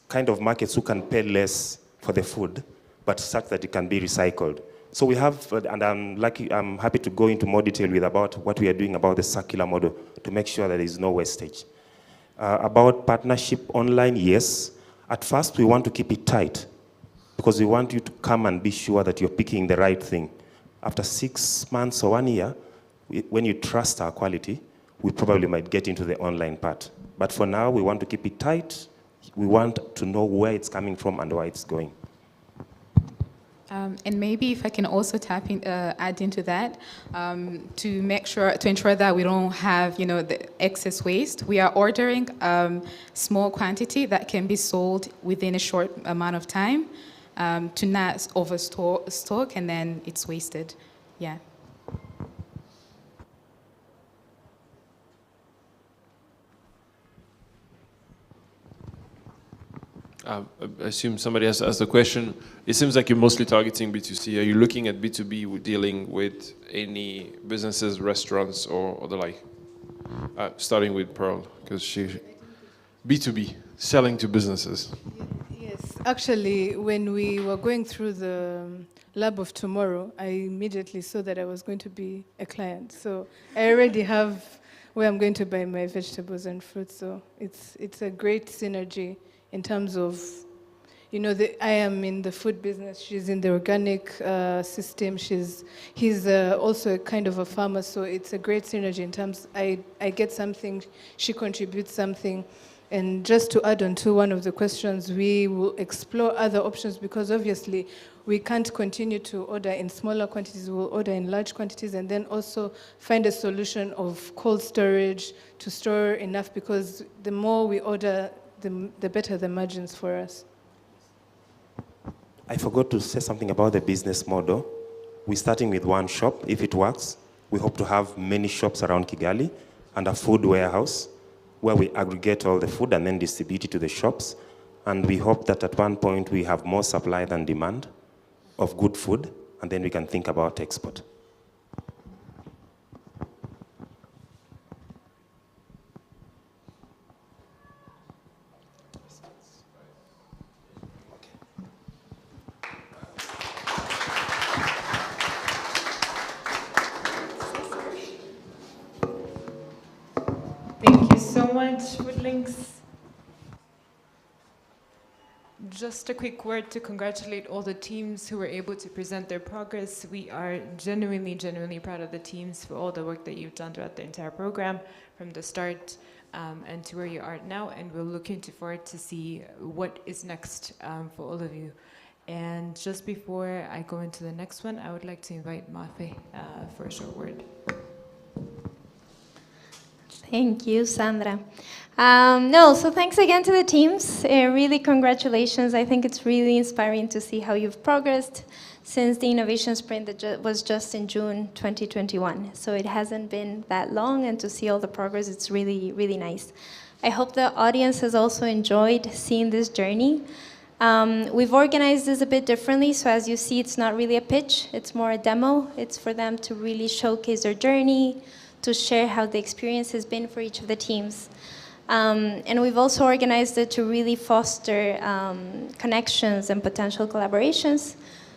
kind of markets who can pay less for the food, but such that it can be recycled. So we have, and I'm happy to go into more detail with about what we are doing about the circular model to make sure that there is no wastage. About partnership online, yes. At first, we want to keep it tight because we want you to come and be sure that you're picking the right thing. After 6 months or 1 year, when you trust our quality, we probably might get into the online part. But for now, we want to keep it tight. We want to know where it's coming from and where it's going.
And maybe if I can also add into that, to ensure that we don't have, the excess waste. We are ordering small quantity that can be sold within a short amount of time, to not stock and then it's wasted. Yeah.
I assume somebody has asked the question. It seems like you're mostly targeting B2C. Are you looking at B2B dealing with any businesses, restaurants, or the like? Starting with Pearl, because she... B2B, selling to businesses.
Yes, actually, when we were going through the Lab of Tomorrow, I immediately saw that I was going to be a client. So I already have where I'm going to buy my vegetables and fruits. So it's a great synergy in terms of, I am in the food business, she's in the organic system, he's also a kind of a farmer, so it's a great synergy in terms, I get something, she contributes something. And just to add on to one of the questions, we will explore other options because obviously we can't continue to order in smaller quantities, we'll order in large quantities and then also find a solution of cold storage to store enough because the more we order, the better the margins for us.
I forgot to say something about the business model. We're starting with one shop. If it works, we hope to have many shops around Kigali and a food warehouse where we aggregate all the food and then distribute it to the shops. And we hope that at one point we have more supply than demand of good food, and then we can think about export.
Thank you so much, Foodlinks. Just a quick word to congratulate all the teams who were able to present their progress. We are genuinely, genuinely proud of the teams for all the work that you've done throughout the entire program, from the start and to where you are now. And we're looking forward to see what is next for all of you. And just before I go into the next one, I would like to invite Mafe for a short word.
Thank you, Sandra. So thanks again to the teams. Really congratulations. I think it's really inspiring to see how you've progressed since the innovation sprint that was just in June 2021. So it hasn't been that long, and to see all the progress, it's really, really nice. I hope the audience has also enjoyed seeing this journey. We've organized this a bit differently, so as you see, it's not really a pitch, it's more a demo. It's for them to really showcase their journey, to share how the experience has been for each of the teams. And we've also organized it to really foster connections and potential collaborations.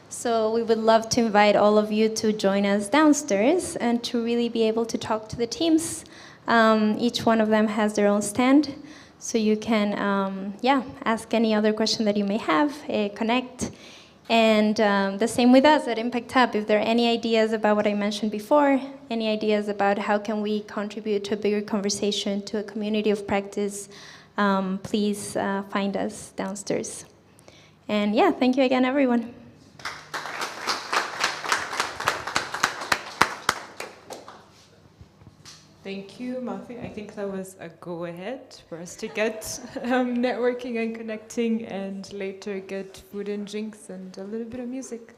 So we would love to invite all of you to join us downstairs and to really be able to talk to the teams. Each one of them has their own stand, so you can ask any other question that you may have, connect. And the same with us at Impact Hub. If there are any ideas about what I mentioned before, any ideas about how can we contribute to a bigger conversation, to a community of practice, please find us downstairs. And yeah, thank you again, everyone.
Thank you, Mafi. I think that was a go-ahead for us to get networking and connecting, and later get food and drinks and a little bit of music.